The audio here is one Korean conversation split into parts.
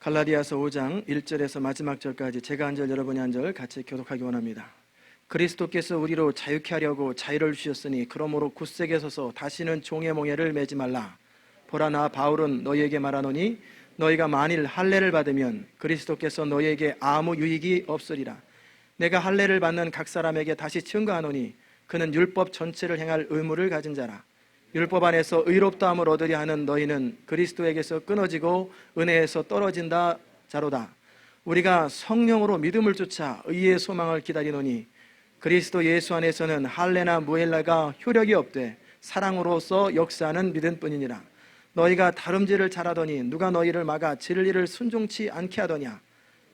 갈라디아서 5장 1절에서 마지막 절까지 제가 한 절 여러분이 한 절 같이 교독하기 원합니다. 그리스도께서 우리로 자유케 하려고 자유를 주셨으니 그러므로 굳세게 서서 다시는 종의 몽해를 매지 말라. 보라, 나 바울은 너희에게 말하노니 너희가 만일 할례를 받으면 그리스도께서 너희에게 아무 유익이 없으리라. 내가 할례를 받는 각 사람에게 다시 증거하노니 그는 율법 전체를 행할 의무를 가진 자라. 율법 안에서 의롭다함을 얻으려 하는 너희는 그리스도에게서 끊어지고 은혜에서 떨어진다 자로다. 우리가 성령으로 믿음을 쫓아 의의 소망을 기다리노니 그리스도 예수 안에서는 할례나 무할례가 효력이 없되 사랑으로서 역사하는 믿음뿐이니라. 너희가 다름질을 잘하더니 누가 너희를 막아 진리를 순종치 않게 하더냐.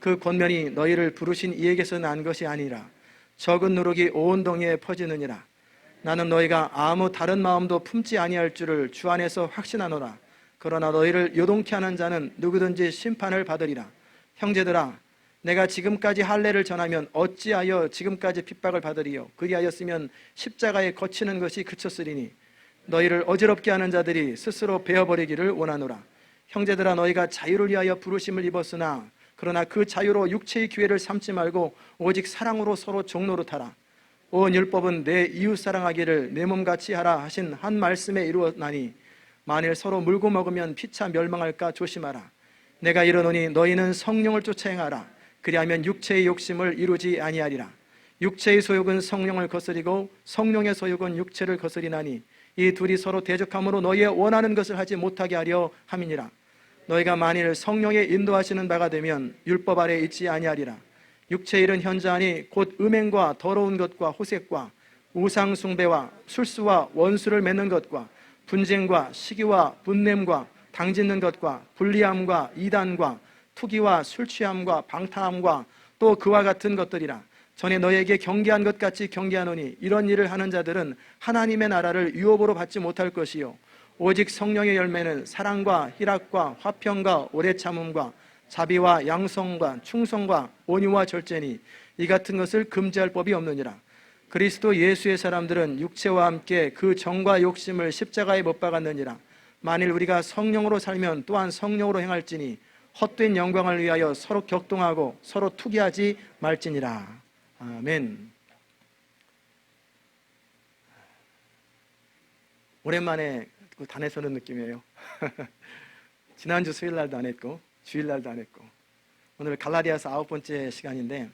그 권면이 너희를 부르신 이에게서 난 것이 아니라 적은 누룩이 온 동네에 퍼지느니라. 나는 너희가 아무 다른 마음도 품지 아니할 줄을 주 안에서 확신하노라. 그러나 너희를 요동케 하는 자는 누구든지 심판을 받으리라. 형제들아, 내가 지금까지 할례를 전하면 어찌하여 지금까지 핍박을 받으리요. 그리하였으면 십자가에 거치는 것이 그쳤으리니 너희를 어지럽게 하는 자들이 스스로 베어버리기를 원하노라. 형제들아, 너희가 자유를 위하여 부르심을 입었으나 그러나 그 자유로 육체의 기회를 삼지 말고 오직 사랑으로 서로 종노릇하라. 온 율법은 내 이웃 사랑하기를 내 몸같이 하라 하신 한 말씀에 이루었나니 만일 서로 물고 먹으면 피차 멸망할까 조심하라. 내가 이르노니 너희는 성령을 쫓아 행하라. 그리하면 육체의 욕심을 이루지 아니하리라. 육체의 소욕은 성령을 거스리고 성령의 소욕은 육체를 거스리나니 이 둘이 서로 대적함으로 너희의 원하는 것을 하지 못하게 하려 함이니라. 너희가 만일 성령의 인도하시는 바가 되면 율법 아래 있지 아니하리라. 육체의 일은 현저하니 곧 음행과 더러운 것과 호색과 우상 숭배와 술수와 원수를 맺는 것과 분쟁과 시기와 분냄과 당짓는 것과 불리함과 이단과 투기와 술취함과 방탕함과 또 그와 같은 것들이라. 전에 너희에게 경계한 것 같이 경계하노니 이런 일을 하는 자들은 하나님의 나라를 유업으로 받지 못할 것이요 오직 성령의 열매는 사랑과 희락과 화평과 오래 참음과 자비와 양성과 충성과 온유와 절제니 이 같은 것을 금지할 법이 없느니라. 그리스도 예수의 사람들은 육체와 함께 그 정과 욕심을 십자가에 못 박았느니라. 만일 우리가 성령으로 살면 또한 성령으로 행할지니 헛된 영광을 위하여 서로 격동하고 서로 투기하지 말지니라. 아멘. 오랜만에 단에 서는 느낌이에요. 지난주 수요일날도 안 했고 주일날도 안 했고 오늘 갈라디아서 9번째 시간인데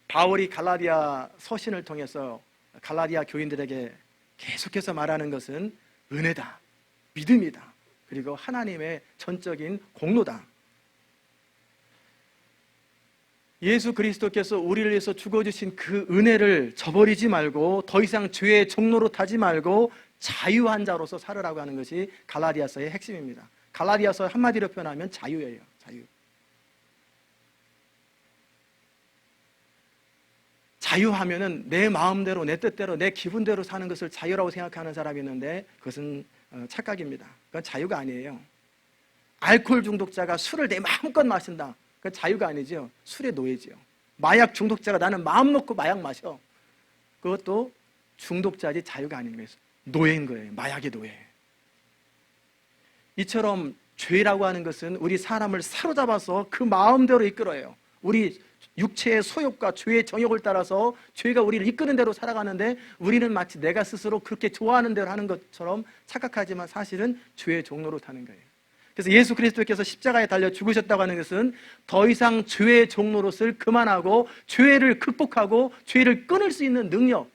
바울이 갈라디아 서신을 통해서 갈라디아 교인들에게 계속해서 말하는 것은 은혜다, 믿음이다, 그리고 하나님의 전적인 공로다. 예수 그리스도께서 우리를 위해서 죽어주신 그 은혜를 저버리지 말고 더 이상 죄의 종로로 타지 말고 자유한 자로서 살으라고 하는 것이 갈라디아서의 핵심입니다. 갈라디아서 한마디로 표현하면 자유예요. 자유. 자유하면은 내 마음대로, 내 뜻대로, 내 기분대로 사는 것을 자유라고 생각하는 사람이 있는데 그것은 착각입니다. 그건 자유가 아니에요. 알코올 중독자가 술을 내 마음껏 마신다. 그건 자유가 아니죠. 술의 노예지요. 마약 중독자가 나는 마음 놓고 마약 마셔. 그것도 중독자지 자유가 아닌 거예요. 노예인 거예요. 마약의 노예. 이처럼 죄라고 하는 것은 우리 사람을 사로잡아서 그 마음대로 이끌어요. 우리 육체의 소욕과 죄의 정욕을 따라서 죄가 우리를 이끄는 대로 살아가는데 우리는 마치 내가 스스로 그렇게 좋아하는 대로 하는 것처럼 착각하지만 사실은 죄의 종로로 타는 거예요. 그래서 예수 그리스도께서 십자가에 달려 죽으셨다고 하는 것은 더 이상 죄의 종로릇을 그만하고 죄를 극복하고 죄를 끊을 수 있는 능력,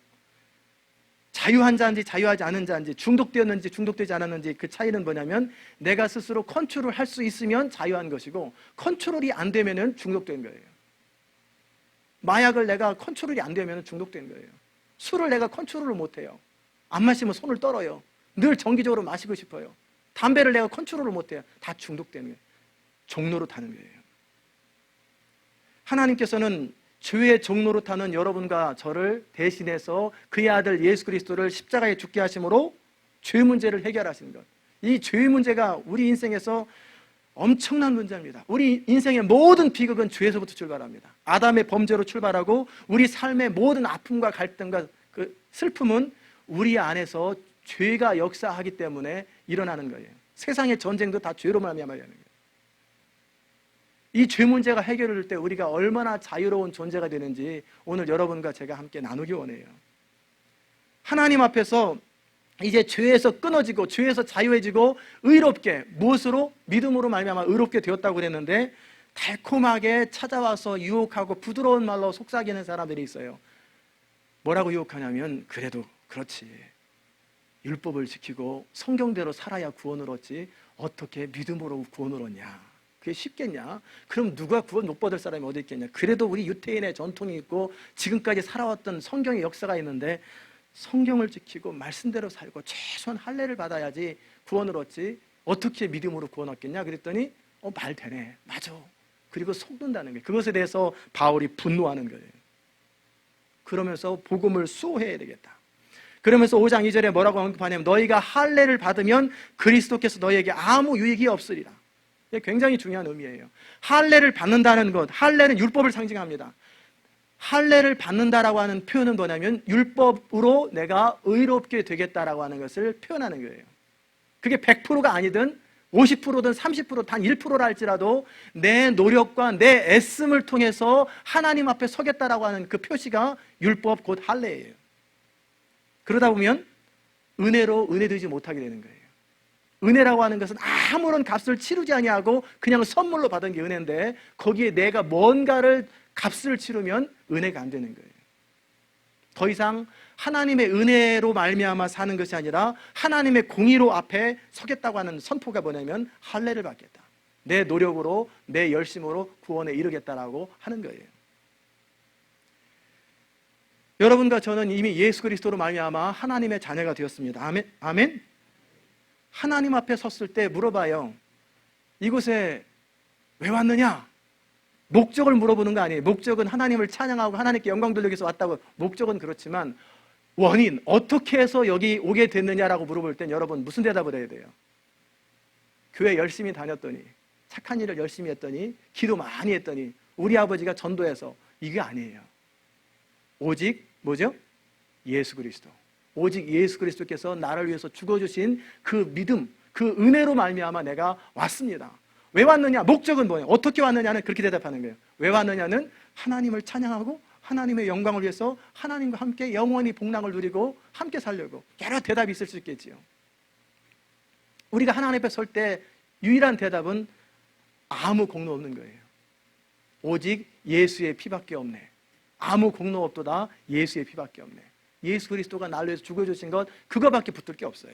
자유한 자인지 자유하지 않은 자인지, 중독되었는지 중독되지 않았는지 그 차이는 뭐냐면 내가 스스로 컨트롤을 할 수 있으면 자유한 것이고 컨트롤이 안 되면 중독된 거예요. 마약을 내가 컨트롤이 안 되면 중독된 거예요. 술을 내가 컨트롤을 못해요. 안 마시면 손을 떨어요. 늘 정기적으로 마시고 싶어요. 담배를 내가 컨트롤을 못해요. 다 중독되는 거예요. 종로로 타는 거예요. 하나님께서는 죄의 종로로 타는 여러분과 저를 대신해서 그의 아들 예수 그리스도를 십자가에 죽게 하심으로 죄 문제를 해결하시는 것. 이 죄 문제가 우리 인생에서 엄청난 문제입니다. 우리 인생의 모든 비극은 죄에서부터 출발합니다. 아담의 범죄로 출발하고 우리 삶의 모든 아픔과 갈등과 그 슬픔은 우리 안에서 죄가 역사하기 때문에 일어나는 거예요. 세상의 전쟁도 다 죄로 말미암아 일어나는 거예요. 이 죄 문제가 해결될 때 우리가 얼마나 자유로운 존재가 되는지 오늘 여러분과 제가 함께 나누기 원해요. 하나님 앞에서 이제 죄에서 끊어지고 죄에서 자유해지고 의롭게, 무엇으로? 믿음으로 말미암아 의롭게 되었다고 그랬는데, 달콤하게 찾아와서 유혹하고 부드러운 말로 속삭이는 사람들이 있어요. 뭐라고 유혹하냐면, 그래도 그렇지, 율법을 지키고 성경대로 살아야 구원을 얻지 어떻게 믿음으로 구원을 얻냐, 그게 쉽겠냐? 그럼 누가 구원 못 받을 사람이 어디 있겠냐? 그래도 우리 유태인의 전통이 있고 지금까지 살아왔던 성경의 역사가 있는데, 성경을 지키고 말씀대로 살고 최소한 할례를 받아야지 구원을 얻지 어떻게 믿음으로 구원 얻겠냐? 그랬더니 말 되네, 맞아. 그리고 속는다는 거예요. 그것에 대해서 바울이 분노하는 거예요. 그러면서 복음을 수호해야 되겠다. 그러면서 5장 2절에 뭐라고 언급하냐면, 너희가 할례를 받으면 그리스도께서 너희에게 아무 유익이 없으리라. 이게 굉장히 중요한 의미예요. 할례를 받는다는 것, 할례는 율법을 상징합니다. 할례를 받는다라고 하는 표현은 뭐냐면, 율법으로 내가 의롭게 되겠다라고 하는 것을 표현하는 거예요. 그게 100%가 아니든 50%든 30%, 단 1%라 할지라도 내 노력과 내 애씀을 통해서 하나님 앞에 서겠다라고 하는 그 표시가 율법 곧 할례예요. 그러다 보면 은혜로 은혜되지 못하게 되는 거예요. 은혜라고 하는 것은 아무런 값을 치르지 아니하고 그냥 선물로 받은 게 은혜인데, 거기에 내가 뭔가를 값을 치르면 은혜가 안 되는 거예요. 더 이상 하나님의 은혜로 말미암아 사는 것이 아니라 하나님의 공의로 앞에 서겠다고 하는 선포가 뭐냐면, 할례를 받겠다, 내 노력으로 내 열심으로 구원에 이르겠다라고 하는 거예요. 여러분과 저는 이미 예수 그리스도로 말미암아 하나님의 자녀가 되었습니다. 아멘. 아멘. 하나님 앞에 섰을 때 물어봐요. 이곳에 왜 왔느냐? 목적을 물어보는 거 아니에요. 목적은 하나님을 찬양하고 하나님께 영광 돌리기 위해서 왔다고, 목적은 그렇지만 원인, 어떻게 해서 여기 오게 됐느냐라고 물어볼 땐 여러분 무슨 대답을 해야 돼요? 교회 열심히 다녔더니, 착한 일을 열심히 했더니, 기도 많이 했더니, 우리 아버지가 전도해서, 이게 아니에요. 오직 뭐죠? 예수 그리스도. 오직 예수 그리스도께서 나를 위해서 죽어주신 그 믿음, 그 은혜로 말미암아 내가 왔습니다. 왜 왔느냐? 목적은 뭐예요? 어떻게 왔느냐는 그렇게 대답하는 거예요. 왜 왔느냐는 하나님을 찬양하고 하나님의 영광을 위해서 하나님과 함께 영원히 복락을 누리고 함께 살려고. 여러 대답이 있을 수 있겠지요. 우리가 하나님 앞에 설 때 유일한 대답은 아무 공로 없는 거예요. 오직 예수의 피밖에 없네. 아무 공로 없도다, 예수의 피밖에 없네. 예수 그리스도가 나를 위해서 죽어주신 것, 그거밖에 붙을 게 없어요.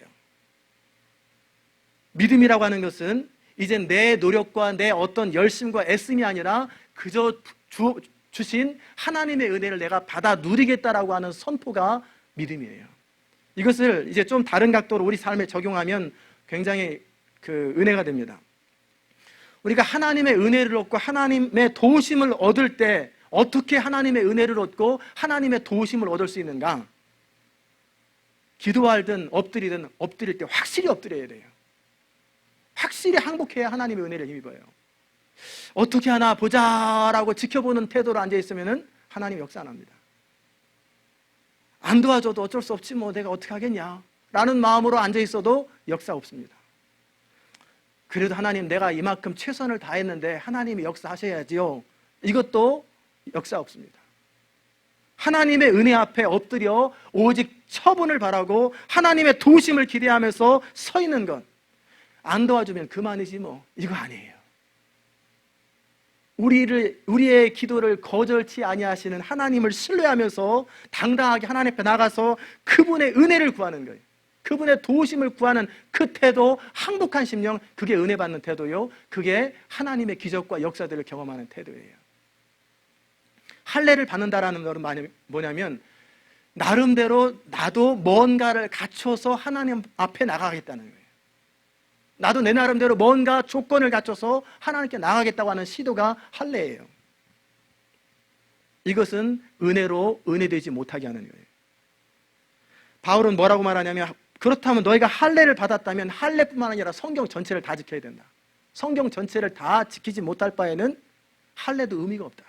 믿음이라고 하는 것은 이제 내 노력과 내 어떤 열심과 애씀이 아니라 그저 주신 하나님의 은혜를 내가 받아 누리겠다라고 하는 선포가 믿음이에요. 이것을 이제 좀 다른 각도로 우리 삶에 적용하면 굉장히 그 은혜가 됩니다. 우리가 하나님의 은혜를 얻고 하나님의 도우심을 얻을 때 어떻게 하나님의 은혜를 얻고 하나님의 도우심을 얻을 수 있는가? 기도하든 엎드리든 엎드릴 때 확실히 엎드려야 돼요. 확실히 항복해야 하나님의 은혜를 힘입어요. 어떻게 하나 보자라고 지켜보는 태도로 앉아있으면 하나님 역사 안 합니다. 안 도와줘도 어쩔 수 없지 뭐 내가 어떻게 하겠냐 라는 마음으로 앉아있어도 역사 없습니다. 그래도 하나님 내가 이만큼 최선을 다했는데 하나님이 역사하셔야지요, 이것도 역사 없습니다. 하나님의 은혜 앞에 엎드려 오직 처분을 바라고 하나님의 도우심을 기대하면서 서 있는 것, 안 도와주면 그만이지 뭐, 이거 아니에요. 우리의 기도를 거절치 아니하시는 하나님을 신뢰하면서 당당하게 하나님 앞에 나가서 그분의 은혜를 구하는 거예요. 그분의 도우심을 구하는 그 태도, 항복한 심령, 그게 은혜 받는 태도요, 그게 하나님의 기적과 역사들을 경험하는 태도예요. 할례를 받는다라는 말은 뭐냐면, 나름대로 나도 뭔가를 갖춰서 하나님 앞에 나가겠다는 거예요. 나도 내 나름대로 뭔가 조건을 갖춰서 하나님께 나가겠다고 하는 시도가 할례예요. 이것은 은혜로 은혜되지 못하게 하는 거예요. 바울은 뭐라고 말하냐면, 그렇다면 너희가 할례를 받았다면 할례뿐만 아니라 성경 전체를 다 지켜야 된다. 성경 전체를 다 지키지 못할 바에는 할례도 의미가 없다.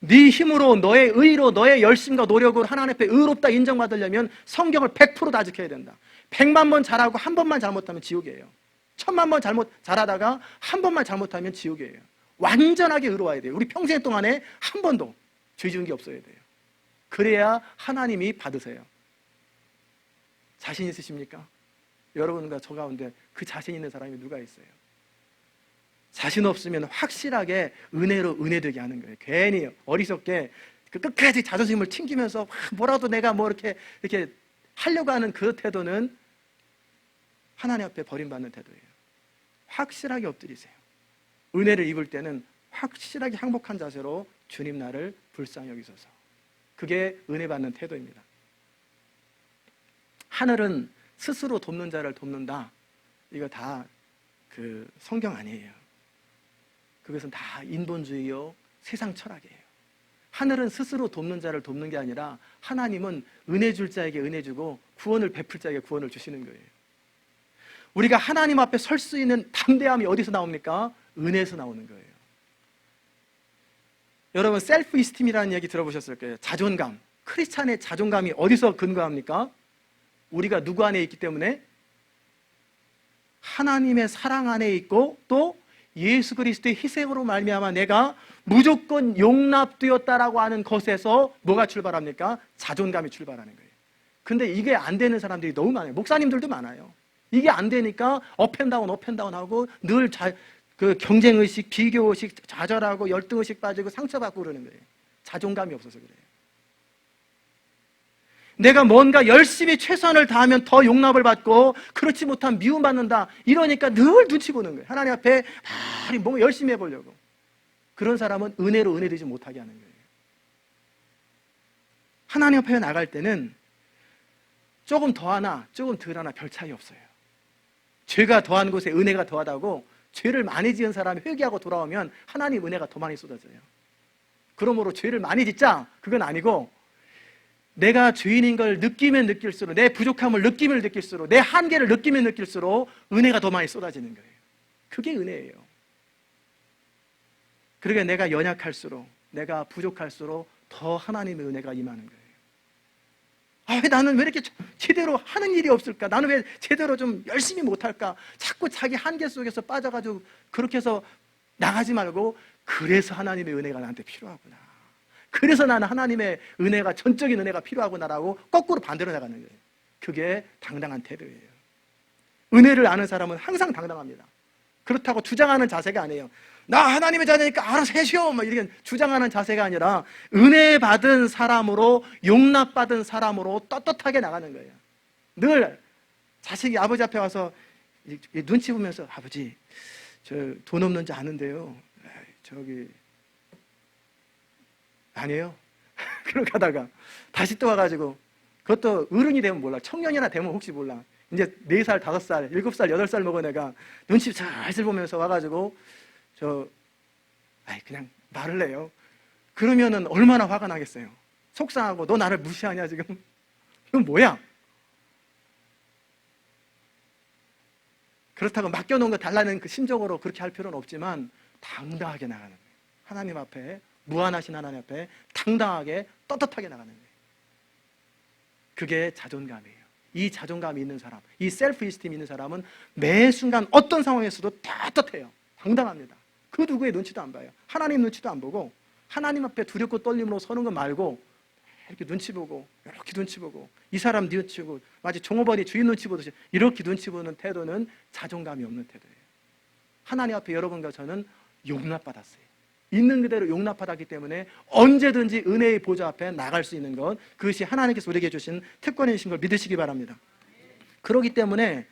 네 힘으로, 너의 의로, 너의 열심과 노력으로 하나님 앞에 의롭다 인정받으려면 성경을 100% 다 지켜야 된다. 100만 번 잘하고 한 번만 잘못하면 지옥이에요. 1000번 잘하다가 한 번만 잘못하면 지옥이에요. 완전하게 의로워야 돼요. 우리 평생 동안에 한 번도 죄 지은 게 없어야 돼요. 그래야 하나님이 받으세요. 자신 있으십니까? 여러분과 저 가운데 그 자신 있는 사람이 누가 있어요? 자신 없으면 확실하게 은혜로 은혜되게 하는 거예요. 괜히 어리석게 끝까지 자존심을 튕기면서 뭐라도 내가 뭐 이렇게 하려고 하는 그 태도는 하나님 앞에 버림받는 태도예요. 확실하게 엎드리세요. 은혜를 입을 때는 확실하게 항복한 자세로 주님 나를 불쌍히 여기소서. 그게 은혜 받는 태도입니다. 하늘은 스스로 돕는 자를 돕는다. 이거 다 그 성경 아니에요. 그것은 다 인본주의요, 세상 철학이에요. 하늘은 스스로 돕는 자를 돕는 게 아니라 하나님은 은혜 줄 자에게 은혜 주고 구원을 베풀 자에게 구원을 주시는 거예요. 우리가 하나님 앞에 설 수 있는 담대함이 어디서 나옵니까? 은혜에서 나오는 거예요. 여러분, 셀프 이스팀이라는 얘기 들어보셨을 거예요. 자존감. 크리스찬의 자존감이 어디서 근거합니까? 우리가 누구 안에 있기 때문에? 하나님의 사랑 안에 있고 또 예수 그리스도의 희생으로 말미암아 내가 무조건 용납되었다라고 하는 것에서 뭐가 출발합니까? 자존감이 출발하는 거예요. 근데 이게 안 되는 사람들이 너무 많아요. 목사님들도 많아요. 이게 안 되니까 업앤다운 하고 늘 그 경쟁의식, 비교의식, 좌절하고 열등의식 빠지고 상처받고 그러는 거예요. 자존감이 없어서 그래요. 내가 뭔가 열심히 최선을 다하면 더 용납을 받고 그렇지 못하면 미움받는다. 이러니까 늘 눈치 보는 거예요. 하나님 앞에 뭔가 열심히 해보려고. 그런 사람은 은혜로 은혜되지 못하게 하는 거예요. 하나님 앞에 나갈 때는 조금 더하나 조금 덜하나 별 차이 없어요. 죄가 더한 곳에 은혜가 더하다고 죄를 많이 지은 사람이 회개하고 돌아오면 하나님 은혜가 더 많이 쏟아져요. 그러므로 죄를 많이 짓자 그건 아니고 내가 죄인인 걸 느끼면 느낄수록 내 부족함을 느끼면 느낄수록 내 한계를 느끼면 느낄수록 은혜가 더 많이 쏟아지는 거예요. 그게 은혜예요. 그러니까 내가 연약할수록 내가 부족할수록 더 하나님의 은혜가 임하는 거예요. 왜 나는 왜 이렇게 제대로 하는 일이 없을까? 나는 왜 제대로 좀 열심히 못할까? 자꾸 자기 한계 속에서 빠져가지고 그렇게 해서 나가지 말고 그래서 하나님의 은혜가 나한테 필요하구나. 그래서 나는 하나님의 은혜가 전적인 은혜가 필요하구나라고 거꾸로 반대로 나가는 거예요. 그게 당당한 태도예요. 은혜를 아는 사람은 항상 당당합니다. 그렇다고 주장하는 자세가 아니에요. 나 하나님의 자녀니까 알아서 해시오 이렇게 주장하는 자세가 아니라 은혜 받은 사람으로 용납받은 사람으로 떳떳하게 나가는 거예요. 늘 자식이 아버지 앞에 와서 눈치 보면서 아버지 저 돈 없는지 아는데요 저기 아니에요. 그렇게 하다가 다시 또 와가지고 그것도 어른이 되면 몰라. 청년이나 되면 혹시 몰라. 이제 4살, 5살, 7살, 8살 먹은 애가 눈치 살살 보면서 와가지고 그냥 말을 해요. 그러면은 얼마나 화가 나겠어요. 속상하고 너 나를 무시하냐 지금? 이건 뭐야? 그렇다고 맡겨놓은 거 달라는 그 심정으로 그렇게 할 필요는 없지만 당당하게 나가는 거예요. 하나님 앞에 무한하신 하나님 앞에 당당하게 떳떳하게 나가는 거예요. 그게 자존감이에요. 이 자존감이 있는 사람, 이 셀프 이스팀이 있는 사람은 매 순간 어떤 상황에서도 떳떳해요. 당당합니다. 그 누구의 눈치도 안 봐요. 하나님 눈치도 안 보고 하나님 앞에 두렵고 떨림으로 서는 거 말고 이렇게 눈치 보고 이렇게 눈치 보고 이 사람 눈치 보고 마치 종업원이 주인 눈치 보듯이 이렇게 눈치 보는 태도는 자존감이 없는 태도예요. 하나님 앞에 여러분과 저는 용납받았어요. 있는 그대로 용납받았기 때문에 언제든지 은혜의 보좌 앞에 나갈 수 있는 것, 그것이 하나님께서 우리에게 주신 특권이신 걸 믿으시기 바랍니다. 그렇기 때문에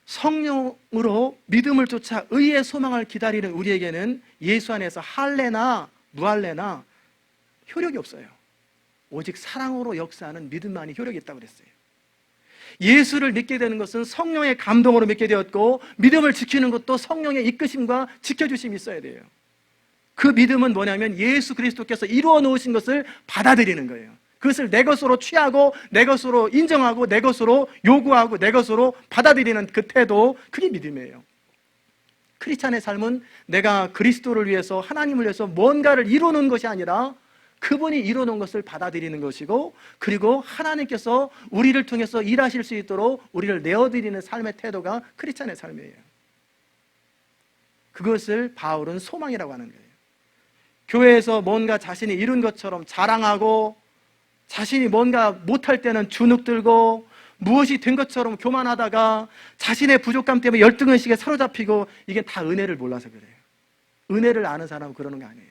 성령으로 믿음을 쫓아 의의 소망을 기다리는 우리에게는 예수 안에서 할례나 무할례나 효력이 없어요. 오직 사랑으로 역사하는 믿음만이 효력이 있다고 그랬어요. 예수를 믿게 되는 것은 성령의 감동으로 믿게 되었고 믿음을 지키는 것도 성령의 이끄심과 지켜주심이 있어야 돼요. 그 믿음은 뭐냐면 예수 그리스도께서 이루어 놓으신 것을 받아들이는 거예요. 그것을 내 것으로 취하고 내 것으로 인정하고 내 것으로 요구하고 내 것으로 받아들이는 그 태도, 그게 믿음이에요. 크리스찬의 삶은 내가 그리스도를 위해서 하나님을 위해서 뭔가를 이루는 것이 아니라 그분이 이루어놓은 것을 받아들이는 것이고 그리고 하나님께서 우리를 통해서 일하실 수 있도록 우리를 내어드리는 삶의 태도가 크리스찬의 삶이에요. 그것을 바울은 소망이라고 하는 거예요. 교회에서 뭔가 자신이 이룬 것처럼 자랑하고, 자신이 뭔가 못할 때는 주눅 들고, 무엇이 된 것처럼 교만하다가 자신의 부족감 때문에 열등의식에 사로잡히고, 이게 다 은혜를 몰라서 그래요. 은혜를 아는 사람은 그러는 거 아니에요.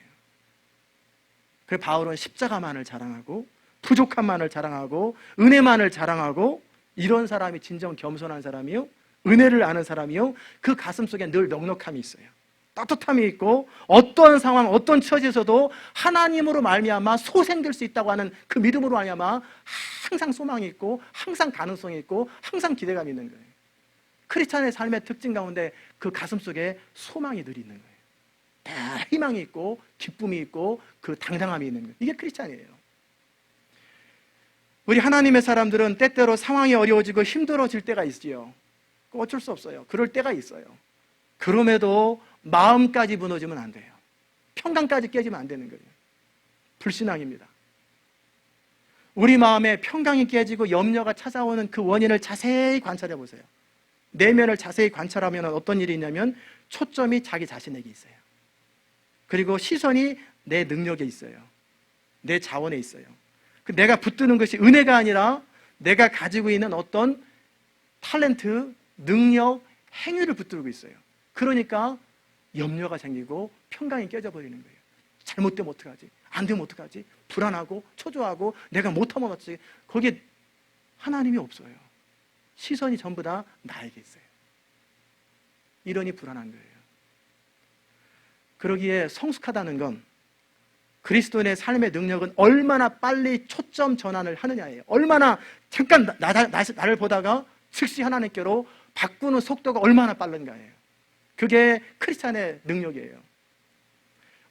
그래서 바울은 십자가만을 자랑하고, 부족함만을 자랑하고, 은혜만을 자랑하고, 이런 사람이 진정 겸손한 사람이요, 은혜를 아는 사람이요, 그 가슴 속에 늘 넉넉함이 있어요. 따뜻함이 있고, 어떤 상황, 어떤 처지에서도 하나님으로 말미암아 소생될 수 있다고 하는 그 믿음으로 말미암아 항상 소망이 있고, 항상 가능성이 있고, 항상 기대감이 있는 거예요. 크리스찬의 삶의 특징 가운데 그 가슴 속에 소망이 늘 있는 거예요. 다 희망이 있고, 기쁨이 있고, 그 당당함이 있는 거예요. 이게 크리스찬이에요. 우리 하나님의 사람들은 때때로 상황이 어려워지고 힘들어질 때가 있지요. 어쩔 수 없어요. 그럴 때가 있어요. 그럼에도 마음까지 무너지면 안 돼요. 평강까지 깨지면 안 되는 거예요. 불신앙입니다. 우리 마음에 평강이 깨지고 염려가 찾아오는 그 원인을 자세히 관찰해 보세요. 내면을 자세히 관찰하면 어떤 일이 있냐면, 초점이 자기 자신에게 있어요. 그리고 시선이 내 능력에 있어요. 내 자원에 있어요. 내가 붙드는 것이 은혜가 아니라 내가 가지고 있는 어떤 탤런트, 능력, 행위를 붙들고 있어요. 그러니까 염려가 생기고 평강이 깨져버리는 거예요. 잘못되면 어떡하지? 안 되면 어떡하지? 불안하고 초조하고, 내가 못하면 어쩌지? 거기에 하나님이 없어요. 시선이 전부 다 나에게 있어요. 이러니 불안한 거예요. 그러기에 성숙하다는 건, 그리스도인의 삶의 능력은 얼마나 빨리 초점 전환을 하느냐예요. 얼마나 잠깐 나를 보다가 즉시 하나님께로 바꾸는 속도가 얼마나 빠른가예요. 그게 크리스찬의 능력이에요.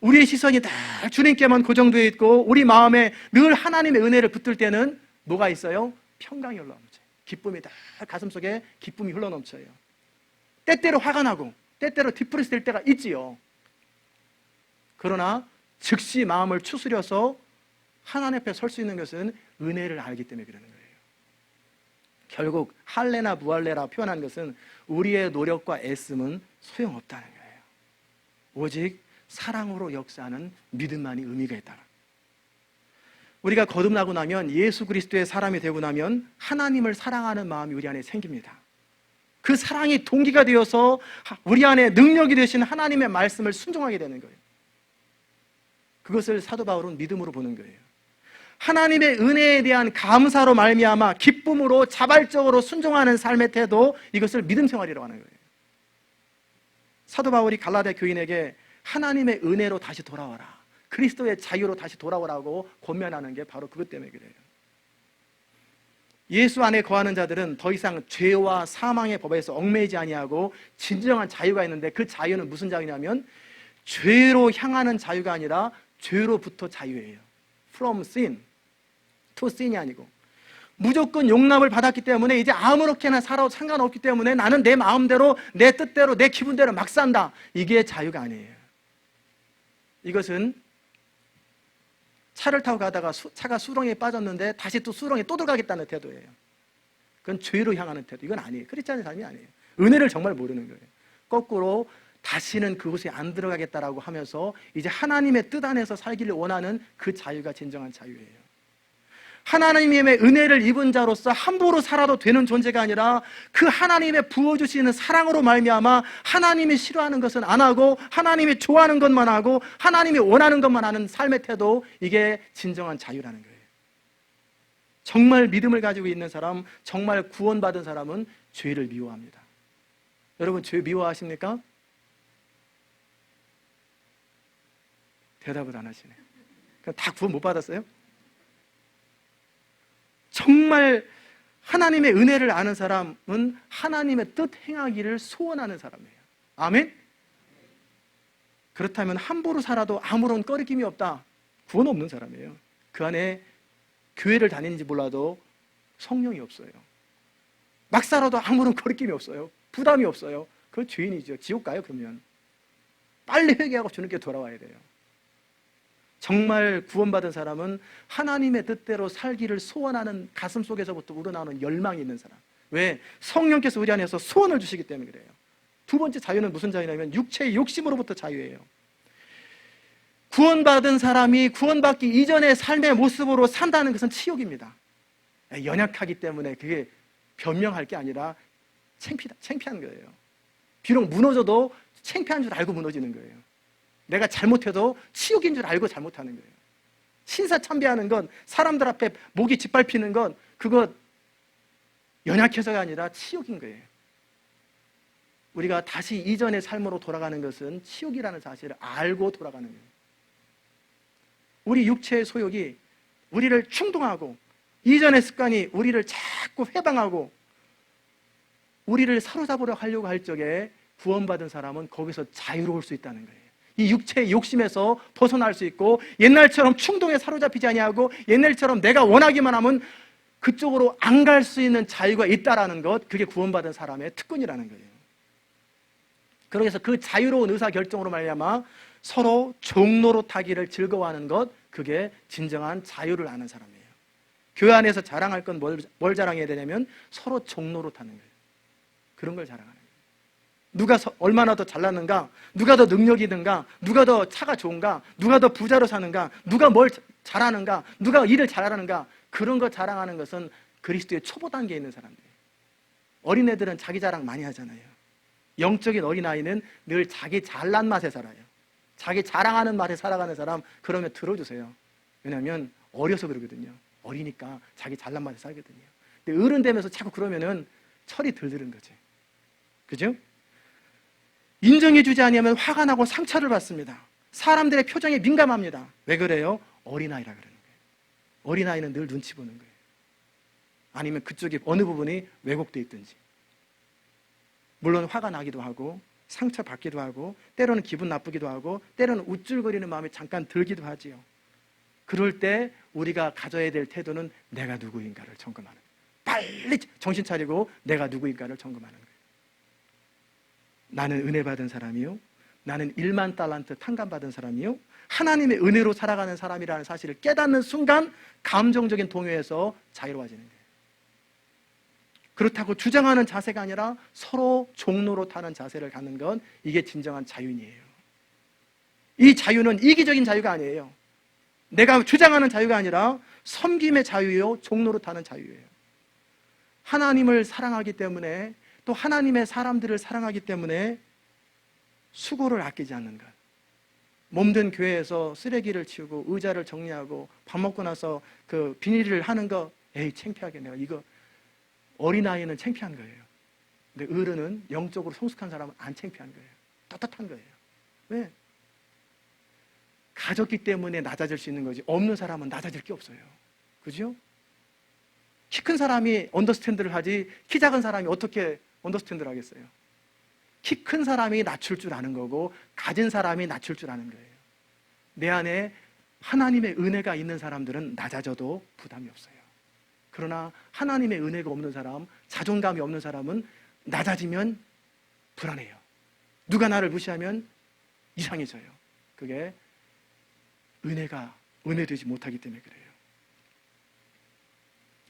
우리의 시선이 다 주님께만 고정되어 있고, 우리 마음에 늘 하나님의 은혜를 붙들 때는 뭐가 있어요? 평강이 흘러넘쳐요. 기쁨이 다 가슴속에 기쁨이 흘러넘쳐요. 때때로 화가 나고, 때때로 디프레스 될 때가 있지요. 그러나 즉시 마음을 추스려서 하나님 앞에 설 수 있는 것은 은혜를 알기 때문에 그러는 거예요. 결국 할례나 무할례라 표현한 것은 우리의 노력과 애씀은 소용없다는 거예요. 오직 사랑으로 역사하는 믿음만이 의미가 있다. 우리가 거듭나고 나면, 예수 그리스도의 사람이 되고 나면 하나님을 사랑하는 마음이 우리 안에 생깁니다. 그 사랑이 동기가 되어서 우리 안에 능력이 되신 하나님의 말씀을 순종하게 되는 거예요. 그것을 사도 바울은 믿음으로 보는 거예요. 하나님의 은혜에 대한 감사로 말미암아 기쁨으로 자발적으로 순종하는 삶의 태도, 이것을 믿음 생활이라고 하는 거예요. 사도 바울이 갈라디아 교인에게 하나님의 은혜로 다시 돌아와라, 그리스도의 자유로 다시 돌아오라고 권면하는 게 바로 그것 때문에 그래요. 예수 안에 거하는 자들은 더 이상 죄와 사망의 법에서 얽매이지 아니하고 진정한 자유가 있는데, 그 자유는 무슨 자유냐면 죄로 향하는 자유가 아니라 죄로부터 자유예요. From sin to sin이 아니고, 무조건 용납을 받았기 때문에 이제 아무렇게나 살아도 상관없기 때문에 나는 내 마음대로, 내 뜻대로, 내 기분대로 막 산다, 이게 자유가 아니에요. 이것은 차를 타고 가다가 차가 수렁에 빠졌는데 다시 또 수렁에 또 들어가겠다는 태도예요. 그건 죄로 향하는 태도. 이건 아니에요. 크리스찬의 삶이 아니에요. 은혜를 정말 모르는 거예요. 거꾸로 다시는 그곳에 안 들어가겠다라고 하면서 이제 하나님의 뜻 안에서 살기를 원하는 그 자유가 진정한 자유예요. 하나님의 은혜를 입은 자로서 함부로 살아도 되는 존재가 아니라, 그 하나님의 부어주시는 사랑으로 말미암아 하나님이 싫어하는 것은 안 하고, 하나님이 좋아하는 것만 하고, 하나님이 원하는 것만 하는 삶의 태도, 이게 진정한 자유라는 거예요. 정말 믿음을 가지고 있는 사람, 정말 구원받은 사람은 죄를 미워합니다. 여러분, 죄 미워하십니까? 대답을 안 하시네. 그럼 다 구원 못 받았어요? 정말 하나님의 은혜를 아는 사람은 하나님의 뜻 행하기를 소원하는 사람이에요. 아멘? 그렇다면 함부로 살아도 아무런 꺼리낌이 없다, 구원 없는 사람이에요. 그 안에 교회를 다니는지 몰라도 성령이 없어요. 막 살아도 아무런 거리낌이 없어요. 부담이 없어요. 그건 죄인이죠. 지옥 가요. 그러면 빨리 회개하고 주님께 돌아와야 돼요. 정말 구원받은 사람은 하나님의 뜻대로 살기를 소원하는 가슴 속에서부터 우러나오는 열망이 있는 사람. 왜? 성령께서 우리 안에서 소원을 주시기 때문에 그래요. 두 번째 자유는 무슨 자유냐면 육체의 욕심으로부터 자유예요. 구원받은 사람이 구원받기 이전의 삶의 모습으로 산다는 것은 치욕입니다. 연약하기 때문에 그게 변명할 게 아니라 창피한 거예요. 비록 무너져도 창피한 줄 알고 무너지는 거예요. 내가 잘못해도 치욕인 줄 알고 잘못하는 거예요. 신사참배하는 건, 사람들 앞에 목이 짓밟히는 건 그거 연약해서가 아니라 치욕인 거예요. 우리가 다시 이전의 삶으로 돌아가는 것은 치욕이라는 사실을 알고 돌아가는 거예요. 우리 육체의 소욕이 우리를 충동하고 이전의 습관이 우리를 자꾸 회방하고 우리를 사로잡으려 하려고 할 적에 구원받은 사람은 거기서 자유로울 수 있다는 거예요. 이 육체의 욕심에서 벗어날 수 있고 옛날처럼 충동에 사로잡히지 아니하고 옛날처럼 내가 원하기만 하면 그쪽으로 안 갈 수 있는 자유가 있다라는 것, 그게 구원받은 사람의 특권이라는 거예요. 그래서 그 자유로운 의사결정으로 말미암아 서로 종노릇하기를 즐거워하는 것, 그게 진정한 자유를 아는 사람이에요. 교회 안에서 자랑할 건 뭘 자랑해야 되냐면 서로 종노릇하는 거예요. 그런 걸 자랑하는 거예요. 누가 얼마나 더 잘났는가, 누가 더 능력이 있는가, 누가 더 차가 좋은가, 누가 더 부자로 사는가, 누가 뭘 잘하는가, 누가 일을 잘하는가, 그런 거 자랑하는 것은 그리스도의 초보 단계에 있는 사람들이에요. 어린애들은 자기 자랑 많이 하잖아요. 영적인 어린아이는 늘 자기 잘난 맛에 살아요. 자기 자랑하는 맛에 살아가는 사람, 그러면 들어주세요. 왜냐하면 어려서 그러거든요. 어리니까 자기 잘난 맛에 살거든요. 근데 어른 되면서 자꾸 그러면은 철이 덜 드는 거지. 그죠? 인정해주지 아니하면 화가 나고 상처를 받습니다. 사람들의 표정에 민감합니다. 왜 그래요? 어린아이라 그러는 거예요. 어린아이는 늘 눈치 보는 거예요. 아니면 그쪽이 어느 부분이 왜곡되어 있든지. 물론 화가 나기도 하고 상처받기도 하고 때로는 기분 나쁘기도 하고 때로는 우쭐거리는 마음이 잠깐 들기도 하지요. 그럴 때 우리가 가져야 될 태도는 내가 누구인가를 점검하는 거예요. 빨리 정신 차리고 내가 누구인가를 점검하는 거예요. 나는 은혜 받은 사람이요, 나는 1만 달란트 탕감받은 사람이요, 하나님의 은혜로 살아가는 사람이라는 사실을 깨닫는 순간 감정적인 동요에서 자유로워지는 거예요. 그렇다고 주장하는 자세가 아니라 서로 종로로 타는 자세를 갖는 건, 이게 진정한 자유인이에요. 이 자유는 이기적인 자유가 아니에요. 내가 주장하는 자유가 아니라 섬김의 자유요, 종로로 타는 자유예요. 하나님을 사랑하기 때문에, 또 하나님의 사람들을 사랑하기 때문에 수고를 아끼지 않는 것. 몸든 교회에서 쓰레기를 치우고 의자를 정리하고 밥 먹고 나서 그 비닐을 하는 거, 에이 창피하게, 내가 이거. 어린아이는 창피한 거예요. 근데 어른은, 영적으로 성숙한 사람은 안 창피한 거예요. 떳떳한 거예요. 왜? 가졌기 때문에 낮아질 수 있는 거지, 없는 사람은 낮아질 게 없어요. 그죠? 키 큰 사람이 언더스탠드를 하지 키 작은 사람이 어떻게 언더스탠드를 하겠어요? 키 큰 사람이 낮출 줄 아는 거고 가진 사람이 낮출 줄 아는 거예요. 내 안에 하나님의 은혜가 있는 사람들은 낮아져도 부담이 없어요. 그러나 하나님의 은혜가 없는 사람, 자존감이 없는 사람은 낮아지면 불안해요. 누가 나를 무시하면 이상해져요. 그게 은혜되지 못하기 때문에 그래요.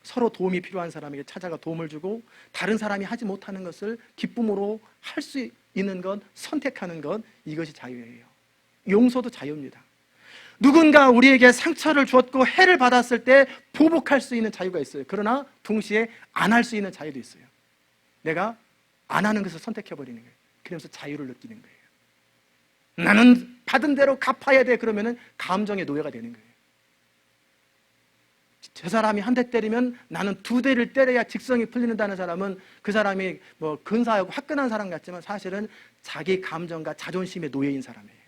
서로 도움이 필요한 사람에게 찾아가 도움을 주고 다른 사람이 하지 못하는 것을 기쁨으로 할 수 있는 것, 선택하는 것, 이것이 자유예요. 용서도 자유입니다. 누군가 우리에게 상처를 주었고 해를 받았을 때 보복할 수 있는 자유가 있어요. 그러나 동시에 안 할 수 있는 자유도 있어요. 내가 안 하는 것을 선택해버리는 거예요. 그러면서 자유를 느끼는 거예요. 나는 받은 대로 갚아야 돼, 그러면은 감정의 노예가 되는 거예요. 저 사람이 한 대 때리면 나는 2대를 때려야 직성이 풀리는다는 사람은, 그 사람이 뭐 근사하고 화끈한 사람 같지만 사실은 자기 감정과 자존심의 노예인 사람이에요.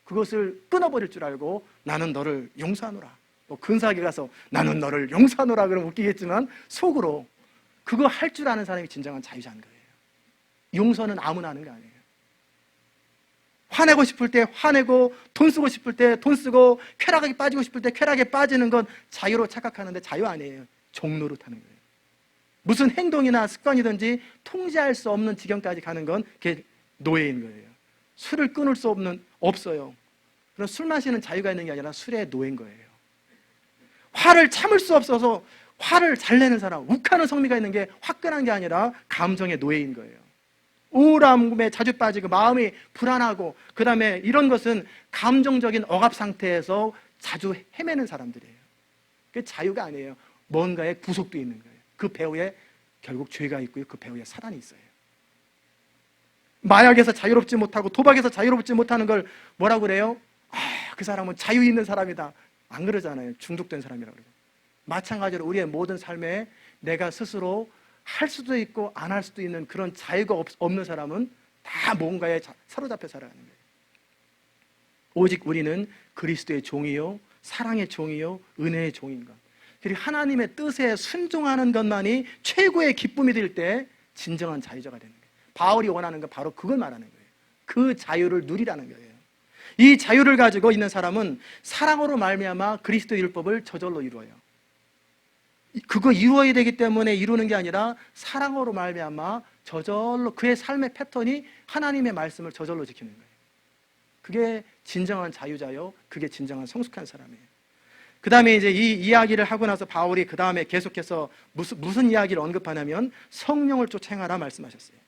그것을 끊어버릴 줄 알고 나는 너를 용서하노라, 뭐 근사하게 가서 나는 너를 용서하노라 그러면 웃기겠지만 속으로 그거 할 줄 아는 사람이 진정한 자유자인 거예요. 용서는 아무나 하는 거 아니에요. 화내고 싶을 때 화내고, 돈 쓰고 싶을 때 돈 쓰고, 쾌락에 빠지고 싶을 때 쾌락에 빠지는 건 자유로 착각하는데 자유 아니에요. 종노릇하는 거예요. 무슨 행동이나 습관이든지 통제할 수 없는 지경까지 가는 건 그게 노예인 거예요. 술을 끊을 수 없어요. 그럼 술 마시는 자유가 있는 게 아니라 술의 노예인 거예요. 화를 참을 수 없어서 화를 잘 내는 사람, 욱하는 성미가 있는 게 화끈한 게 아니라 감정의 노예인 거예요. 우울함에 자주 빠지고 마음이 불안하고, 그 다음에 이런 것은 감정적인 억압 상태에서 자주 헤매는 사람들이에요. 그게 자유가 아니에요. 뭔가에 구속되어 있는 거예요. 그 배후에 결국 죄가 있고요, 그 배후에 사단이 있어요. 마약에서 자유롭지 못하고 도박에서 자유롭지 못하는 걸 뭐라고 그래요? 그 사람은 자유 있는 사람이다. 안 그러잖아요. 중독된 사람이라고 그러죠. 마찬가지로 우리의 모든 삶에 내가 스스로 할 수도 있고 안 할 수도 있는 그런 자유가 없는 사람은 다 뭔가에 사로잡혀 살아가는 거예요. 오직 우리는 그리스도의 종이요, 사랑의 종이요, 은혜의 종인 것, 그리고 하나님의 뜻에 순종하는 것만이 최고의 기쁨이 될 때 진정한 자유자가 되는 거예요. 바울이 원하는 건 바로 그걸 말하는 거예요. 그 자유를 누리라는 거예요. 이 자유를 가지고 있는 사람은 사랑으로 말미암아 그리스도의 율법을 저절로 이루어요. 그거 이루어야 되기 때문에 이루는 게 아니라 사랑으로 말미암아 저절로 그의 삶의 패턴이 하나님의 말씀을 저절로 지키는 거예요. 그게 진정한 자유자요, 그게 진정한 성숙한 사람이에요. 그 다음에 이제 이 이야기를 하고 나서 바울이 그 다음에 계속해서 무슨 이야기를 언급하냐면 성령을 쫓아 행하라 말씀하셨어요.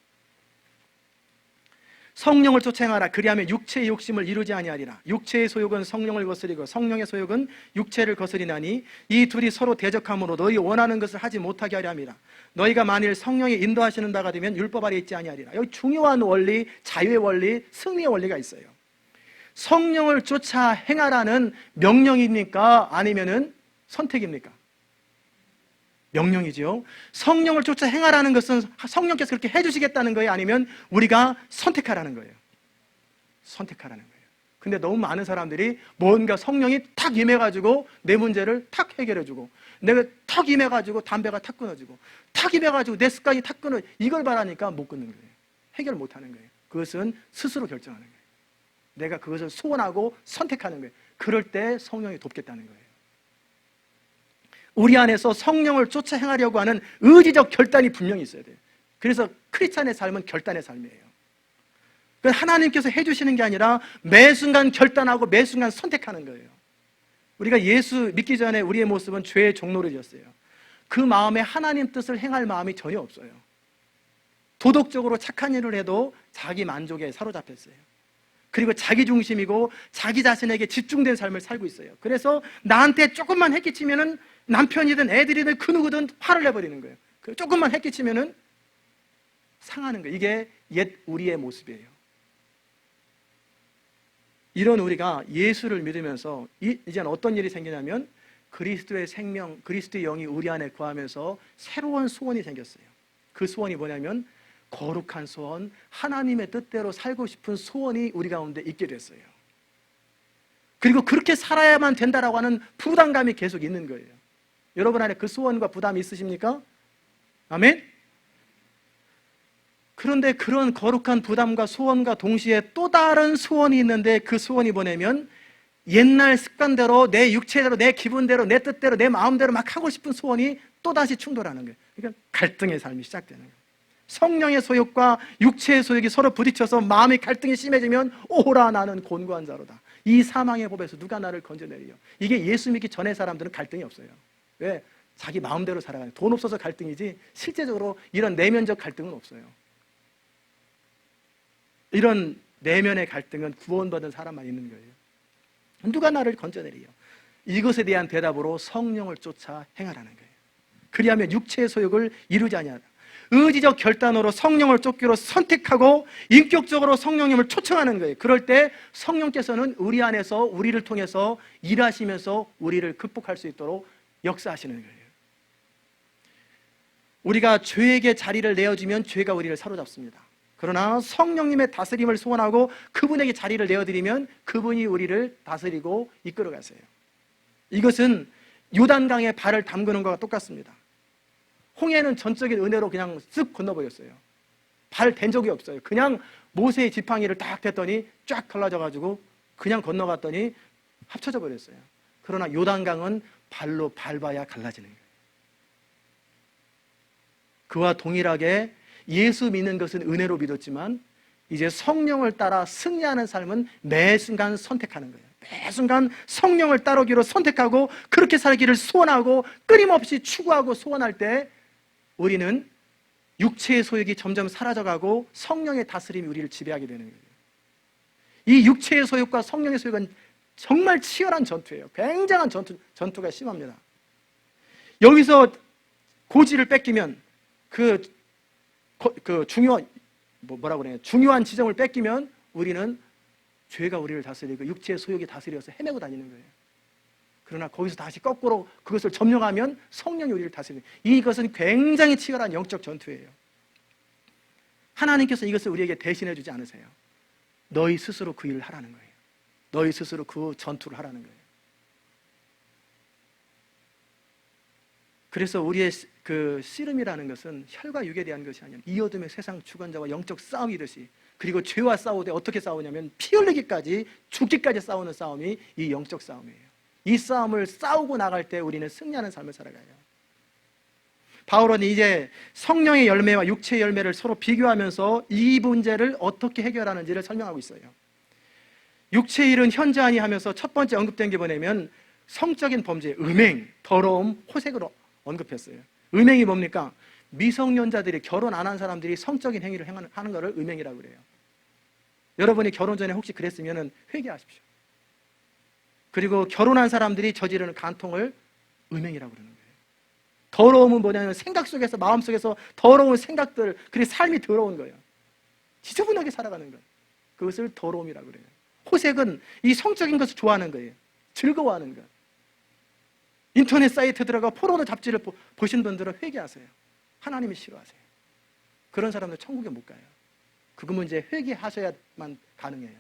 성령을 쫓아 행하라. 그리하면 육체의 욕심을 이루지 아니하리라. 육체의 소욕은 성령을 거스리고 성령의 소욕은 육체를 거스리나니 이 둘이 서로 대적함으로 너희 원하는 것을 하지 못하게 하려 함이라. 너희가 만일 성령이 인도하시는 바가 되면 율법 아래 있지 아니하리라. 여기 중요한 원리, 자유의 원리, 승리의 원리가 있어요. 성령을 쫓아 행하라는 명령입니까? 아니면은 선택입니까? 명령이죠. 성령을 쫓아 행하라는 것은 성령께서 그렇게 해주시겠다는 거예요? 아니면 우리가 선택하라는 거예요? 선택하라는 거예요. 근데 너무 많은 사람들이 뭔가 성령이 탁 임해가지고 내 문제를 탁 해결해주고, 내가 탁 임해가지고 담배가 탁 끊어지고, 탁 임해가지고 내 습관이 탁 끊어, 이걸 바라니까 못 끊는 거예요. 해결 못하는 거예요. 그것은 스스로 결정하는 거예요. 내가 그것을 소원하고 선택하는 거예요. 그럴 때 성령이 돕겠다는 거예요. 우리 안에서 성령을 쫓아 행하려고 하는 의지적 결단이 분명히 있어야 돼요. 그래서 크리스찬의 삶은 결단의 삶이에요. 하나님께서 해주시는 게 아니라 매 순간 결단하고 매 순간 선택하는 거예요. 우리가 예수 믿기 전에 우리의 모습은 죄의 종노릇이었어요. 그 마음에 하나님 뜻을 행할 마음이 전혀 없어요. 도덕적으로 착한 일을 해도 자기 만족에 사로잡혔어요. 그리고 자기 중심이고 자기 자신에게 집중된 삶을 살고 있어요. 그래서 나한테 조금만 해끼치면은 남편이든 애들이든 그 누구든 화를 내버리는 거예요. 조금만 해끼치면은 상하는 거예요. 이게 옛 우리의 모습이에요. 이런 우리가 예수를 믿으면서 이제는 어떤 일이 생기냐면 그리스도의 생명, 그리스도의 영이 우리 안에 거하면서 새로운 소원이 생겼어요. 그 소원이 뭐냐면 거룩한 소원, 하나님의 뜻대로 살고 싶은 소원이 우리 가운데 있게 됐어요. 그리고 그렇게 살아야만 된다라고 하는 부담감이 계속 있는 거예요. 여러분 안에 그 소원과 부담이 있으십니까? 아멘? 그런데 그런 거룩한 부담과 소원과 동시에 또 다른 소원이 있는데 그 소원이 뭐냐면 옛날 습관대로 내 육체대로 내 기분대로 내 뜻대로 내 마음대로 막 하고 싶은 소원이 또다시 충돌하는 거예요. 그러니까 갈등의 삶이 시작되는 거예요. 성령의 소욕과 육체의 소욕이 서로 부딪혀서 마음의 갈등이 심해지면 오호라 나는 곤고한 자로다. 이 사망의 법에서 누가 나를 건져내리요. 이게 예수 믿기 전의 사람들은 갈등이 없어요. 왜? 자기 마음대로 살아가요. 돈 없어서 갈등이지 실제적으로 이런 내면적 갈등은 없어요. 이런 내면의 갈등은 구원받은 사람만 있는 거예요. 누가 나를 건져내리요. 이것에 대한 대답으로 성령을 쫓아 행하라는 거예요. 그리하면 육체의 소욕을 이루지 아니하라. 의지적 결단으로 성령을 쫓기로 선택하고 인격적으로 성령님을 초청하는 거예요. 그럴 때 성령께서는 우리 안에서 우리를 통해서 일하시면서 우리를 극복할 수 있도록 역사하시는 거예요. 우리가 죄에게 자리를 내어주면 죄가 우리를 사로잡습니다. 그러나 성령님의 다스림을 소원하고 그분에게 자리를 내어드리면 그분이 우리를 다스리고 이끌어 가세요. 이것은 요단강에 발을 담그는 것과 똑같습니다. 홍해는 전적인 은혜로 그냥 쓱 건너버렸어요. 발 댄 적이 없어요. 그냥 모세의 지팡이를 딱 댔더니 쫙 갈라져가지고 그냥 건너갔더니 합쳐져 버렸어요. 그러나 요단강은 발로 밟아야 갈라지는 거예요. 그와 동일하게 예수 믿는 것은 은혜로 믿었지만 이제 성령을 따라 승리하는 삶은 매 순간 선택하는 거예요. 매 순간 성령을 따르기로 선택하고 그렇게 살기를 소원하고 끊임없이 추구하고 소원할 때 우리는 육체의 소욕이 점점 사라져가고 성령의 다스림이 우리를 지배하게 되는 거예요. 이 육체의 소욕과 성령의 소욕은 정말 치열한 전투예요. 굉장한 전투가 심합니다. 여기서 고지를 뺏기면 중요한 지점을 뺏기면 우리는 죄가 우리를 다스리고 육체의 소욕이 다스려서 헤매고 다니는 거예요. 그러나 거기서 다시 거꾸로 그것을 점령하면 성령이 우리를 다스리는, 이것은 굉장히 치열한 영적 전투예요. 하나님께서 이것을 우리에게 대신해 주지 않으세요. 너희 스스로 그 일을 하라는 거예요. 너희 스스로 그 전투를 하라는 거예요. 그래서 우리의 그 씨름이라는 것은 혈과 육에 대한 것이 아니라 이 어둠의 세상 주관자와 영적 싸움이듯이, 그리고 죄와 싸우되 어떻게 싸우냐면 피 흘리기까지 죽기까지 싸우는 싸움이 이 영적 싸움이에요. 이 싸움을 싸우고 나갈 때 우리는 승리하는 삶을 살아가요. 바울은 이제 성령의 열매와 육체의 열매를 서로 비교하면서 이 문제를 어떻게 해결하는지를 설명하고 있어요. 육체의 일은 현저하니 하면서 첫 번째 언급된 게 뭐냐면 성적인 범죄, 음행, 더러움, 호색으로 언급했어요. 음행이 뭡니까? 미성년자들이, 결혼 안 한 사람들이 성적인 행위를 하는 것을 음행이라고 그래요. 여러분이 결혼 전에 혹시 그랬으면 회개하십시오. 그리고 결혼한 사람들이 저지르는 간통을 음행이라고 그러는 거예요. 더러움은 뭐냐면 생각 속에서, 마음 속에서 더러운 생각들, 그리고 삶이 더러운 거예요. 지저분하게 살아가는 거예요. 그것을 더러움이라고 그래요. 호색은 이 성적인 것을 좋아하는 거예요. 즐거워하는 것. 인터넷 사이트 들어가 포르노 잡지를 보신 분들은 회개하세요. 하나님이 싫어하세요. 그런 사람들 천국에 못 가요. 그거 문제 회개하셔야만 가능해요.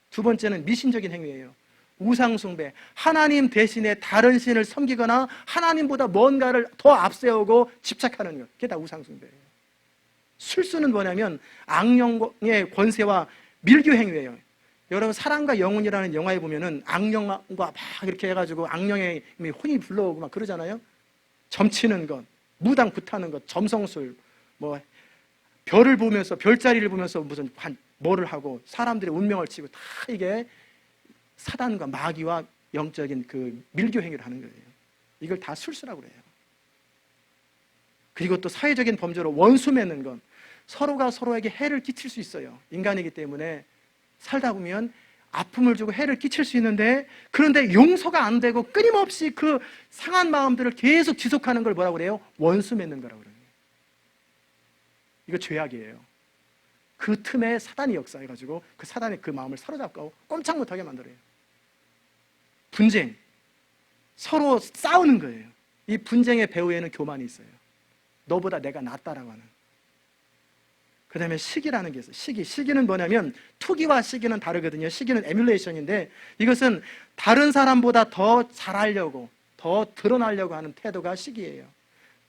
두 번째는 미신적인 행위예요. 우상숭배, 하나님 대신에 다른 신을 섬기거나 하나님보다 뭔가를 더 앞세우고 집착하는 것, 그게 다 우상숭배예요. 술수는 뭐냐면 악령의 권세와 밀교 행위예요. 여러분 사랑과 영혼이라는 영화에 보면은 악령과 막 이렇게 해가지고 악령의 혼이 불러오고 막 그러잖아요. 점치는 것, 무당 굿하는 것, 점성술, 뭐 별을 보면서, 별자리를 보면서 무슨 뭐를 하고 사람들의 운명을 치고, 다 이게 사단과 마귀와 영적인 그 밀교 행위를 하는 거예요. 이걸 다 술수라고 그래요. 그리고 또 사회적인 범죄로 원수 맺는 건, 서로가 서로에게 해를 끼칠 수 있어요. 인간이기 때문에 살다 보면 아픔을 주고 해를 끼칠 수 있는데, 그런데 용서가 안 되고 끊임없이 그 상한 마음들을 계속 지속하는 걸 뭐라고 그래요? 원수 맺는 거라고 그래요. 이거 죄악이에요. 그 틈에 사단이 역사해가지고 그 사단의 그 마음을 사로잡고 꼼짝 못하게 만들어요. 분쟁, 서로 싸우는 거예요. 이 분쟁의 배후에는 교만이 있어요. 너보다 내가 낫다라고 하는. 그 다음에 시기라는 게 있어요. 시기는 뭐냐면, 투기와 시기는 다르거든요. 시기는 에뮬레이션인데, 이것은 다른 사람보다 더 잘하려고, 더 드러나려고 하는 태도가 시기예요.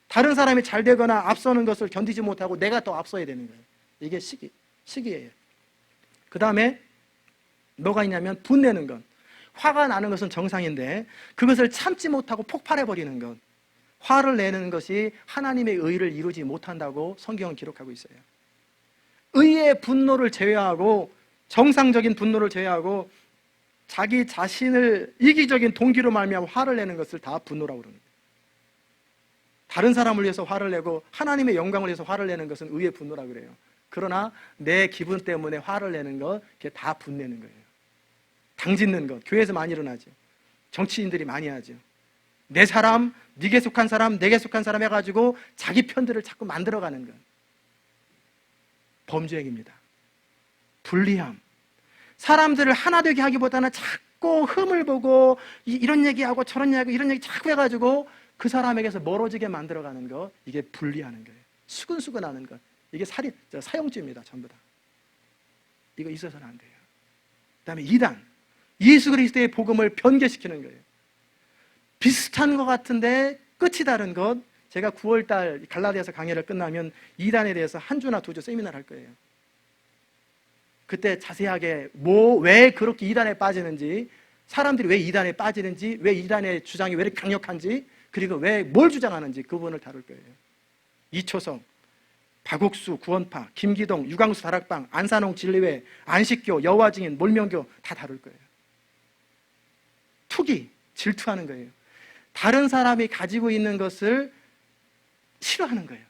다른 사람이 잘 되거나 앞서는 것을 견디지 못하고 내가 더 앞서야 되는 거예요. 이게 시기예요. 그 다음에 뭐가 있냐면 분내는 것. 화가 나는 것은 정상인데 그것을 참지 못하고 폭발해버리는 것. 화를 내는 것이 하나님의 의를 이루지 못한다고 성경은 기록하고 있어요. 의의 분노를 제외하고, 정상적인 분노를 제외하고 자기 자신을 이기적인 동기로 말미암아 화를 내는 것을 다 분노라고 그럽니다. 다른 사람을 위해서 화를 내고 하나님의 영광을 위해서 화를 내는 것은 의의 분노라고 그래요. 그러나 내 기분 때문에 화를 내는 것, 그게 다 분내는 거예요. 당짓는 것, 교회에서 많이 일어나죠. 정치인들이 많이 하죠. 내 사람, 네게 속한 사람, 내게 속한 사람 해가지고 자기 편들을 자꾸 만들어가는 것. 범죄행위입니다. 불리함. 사람들을 하나 되게 하기보다는 자꾸 흠을 보고 이런 얘기하고 저런 얘기하고 이런 얘기 자꾸 해가지고 그 사람에게서 멀어지게 만들어가는 것, 이게 분리하는 거예요. 수근수근하는 것. 이게 사형죄입니다. 전부 다. 이거 있어서는 안 돼요. 그 다음에 이단. 예수 그리스도의 복음을 변개시키는 거예요. 비슷한 것 같은데 끝이 다른 것. 제가 9월달 갈라디아서 강의를 끝나면 이단에 대해서 한 주나 두 주 세미나를 할 거예요. 그때 자세하게 왜 그렇게 이단에 빠지는지, 사람들이 왜 이단에 빠지는지, 왜 이단의 주장이 왜 이렇게 강력한지, 그리고 왜 뭘 주장하는지 그 부분을 다룰 거예요. 이초성, 박옥수, 구원파, 김기동, 유광수 다락방, 안산홍 진리회, 안식교, 여호와증인, 몰명교 다 다룰 거예요. 투기, 질투하는 거예요. 다른 사람이 가지고 있는 것을 싫어하는 거예요.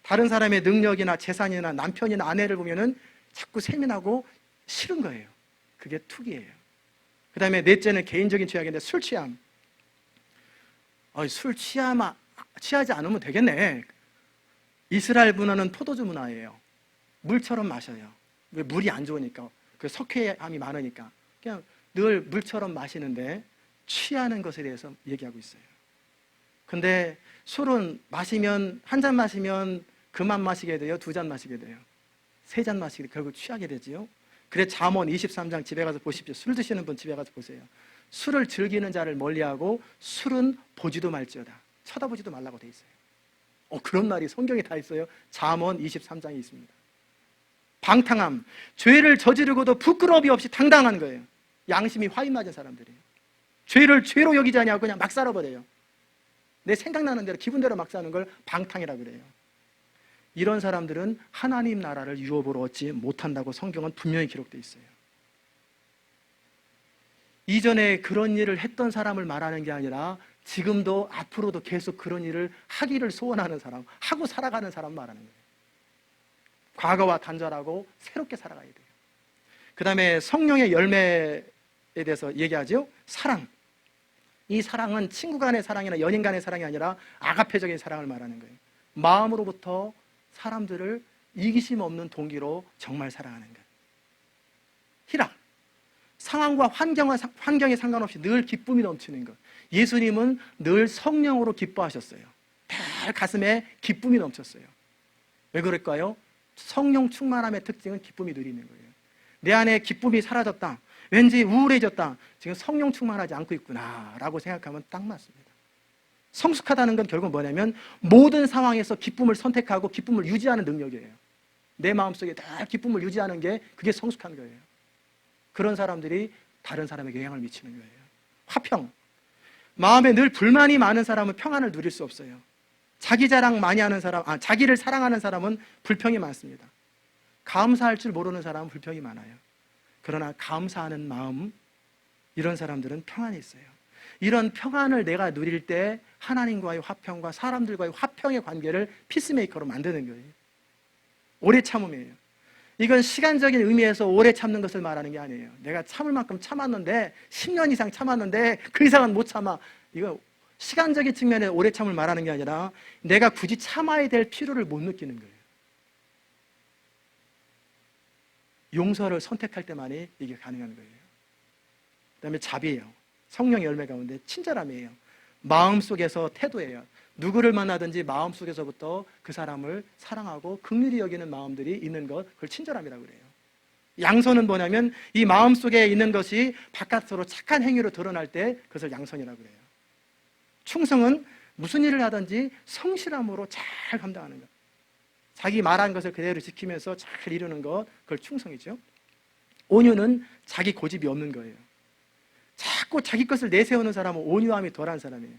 다른 사람의 능력이나 재산이나 남편이나 아내를 보면은 자꾸 세민하고 싫은 거예요. 그게 투기예요. 그 다음에 넷째는 개인적인 취향인데 술 취함. 술 취하지 않으면 되겠네. 이스라엘 문화는 포도주 문화예요. 물처럼 마셔요. 왜? 물이 안 좋으니까. 그 석회암이 많으니까. 그냥 늘 물처럼 마시는데 취하는 것에 대해서 얘기하고 있어요. 근데 술은 마시면, 한 잔 마시면 그만 마시게 돼요? 두 잔 마시게 돼요? 세 잔 마시게 돼요? 결국 취하게 되지요? 그래 잠언 23장 집에 가서 보십시오. 술 드시는 분 집에 가서 보세요. 술을 즐기는 자를 멀리하고 술은 보지도 말지어다. 쳐다보지도 말라고 돼 있어요. 그런 말이 성경에 다 있어요. 잠언 23장에 있습니다. 방탕함, 죄를 저지르고도 부끄러움이 없이 당당한 거예요. 양심이 화인 맞은 사람들이에요. 죄를 죄로 여기지 않냐고 그냥 막 살아버려요. 내 생각나는 대로 기분대로 막 사는 걸 방탕이라고 그래요. 이런 사람들은 하나님 나라를 유업으로 얻지 못한다고 성경은 분명히 기록되어 있어요. 이전에 그런 일을 했던 사람을 말하는 게 아니라 지금도 앞으로도 계속 그런 일을 하기를 소원하는 사람, 하고 살아가는 사람 말하는 거예요. 과거와 단절하고 새롭게 살아가야 돼요. 그 다음에 성령의 열매에 대해서 얘기하죠. 사랑. 이 사랑은 친구 간의 사랑이나 연인 간의 사랑이 아니라 아가페적인 사랑을 말하는 거예요. 마음으로부터 사람들을 이기심 없는 동기로 정말 사랑하는 거예요. 희락. 상황과 환경에 상관없이 늘 기쁨이 넘치는 것. 예수님은 늘 성령으로 기뻐하셨어요. 늘 가슴에 기쁨이 넘쳤어요. 왜 그럴까요? 성령 충만함의 특징은 기쁨이 늘 있는 거예요. 내 안에 기쁨이 사라졌다, 왠지 우울해졌다, 지금 성령 충만하지 않고 있구나 라고 생각하면 딱 맞습니다. 성숙하다는 건 결국 뭐냐면 모든 상황에서 기쁨을 선택하고 기쁨을 유지하는 능력이에요. 내 마음속에 다 기쁨을 유지하는 게 그게 성숙한 거예요. 그런 사람들이 다른 사람에게 영향을 미치는 거예요. 화평. 마음에 늘 불만이 많은 사람은 평안을 누릴 수 없어요. 자기 자랑 많이 하는 사람, 자기를 사랑하는 사람은 불평이 많습니다. 감사할 줄 모르는 사람은 불평이 많아요. 그러나 감사하는 마음, 이런 사람들은 평안이 있어요. 이런 평안을 내가 누릴 때 하나님과의 화평과 사람들과의 화평의 관계를 피스메이커로 만드는 거예요. 오래 참음이에요. 이건 시간적인 의미에서 오래 참는 것을 말하는 게 아니에요. 내가 참을 만큼 참았는데 10년 이상 참았는데 그 이상은 못 참아. 이거 시간적인 측면에 오래 참을 말하는 게 아니라 내가 굳이 참아야 될 필요를 못 느끼는 거예요. 용서를 선택할 때만이 이게 가능한 거예요. 그 다음에 자비예요. 성령의 열매 가운데 친절함이에요. 마음속에서 태도예요. 누구를 만나든지 마음속에서부터 그 사람을 사랑하고 긍휼히 여기는 마음들이 있는 것, 그걸 친절함이라고 그래요. 양선은 뭐냐면 이 마음속에 있는 것이 바깥으로 착한 행위로 드러날 때 그것을 양선이라고 그래요. 충성은 무슨 일을 하든지 성실함으로 잘 감당하는 것. 자기 말한 것을 그대로 지키면서 잘 이루는 것, 그걸 충성이죠. 온유는 자기 고집이 없는 거예요. 자꾸 자기 것을 내세우는 사람은 온유함이 덜한 사람이에요.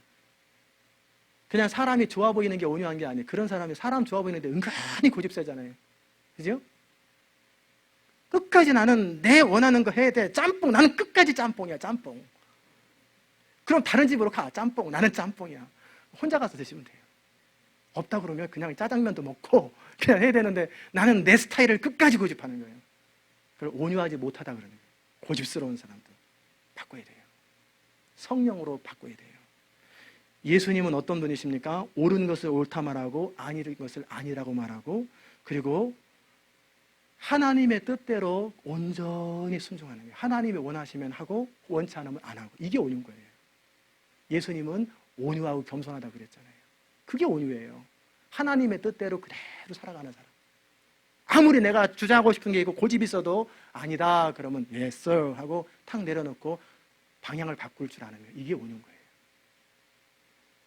그냥 사람이 좋아 보이는 게 온유한 게 아니에요. 그런 사람이 사람 좋아 보이는데 은근히 고집 세잖아요. 그죠? 끝까지 나는 내 원하는 거 해야 돼. 짬뽕. 나는 끝까지 짬뽕이야. 짬뽕. 그럼 다른 집으로 가. 짬뽕. 나는 짬뽕이야. 혼자 가서 드시면 돼요. 없다 그러면 그냥 짜장면도 먹고 그냥 해야 되는데 나는 내 스타일을 끝까지 고집하는 거예요. 그걸 온유하지 못하다 그러는 거예요. 고집스러운 사람들 바꿔야 돼요. 성령으로 바꿔야 돼요. 예수님은 어떤 분이십니까? 옳은 것을 옳다 말하고 아니른 것을 아니라고 말하고, 그리고 하나님의 뜻대로 온전히 순종하는 거예요. 하나님이 원하시면 하고 원치 않으면 안 하고. 이게 온유인 거예요. 예수님은 온유하고 겸손하다고 그랬잖아요. 그게 온유예요. 하나님의 뜻대로 그대로 살아가는 사람. 아무리 내가 주장하고 싶은 게 있고 고집이 있어도 아니다 그러면 yes sir 하고 탁 내려놓고 방향을 바꿀 줄 아는 거예요. 이게 온유인 거예요.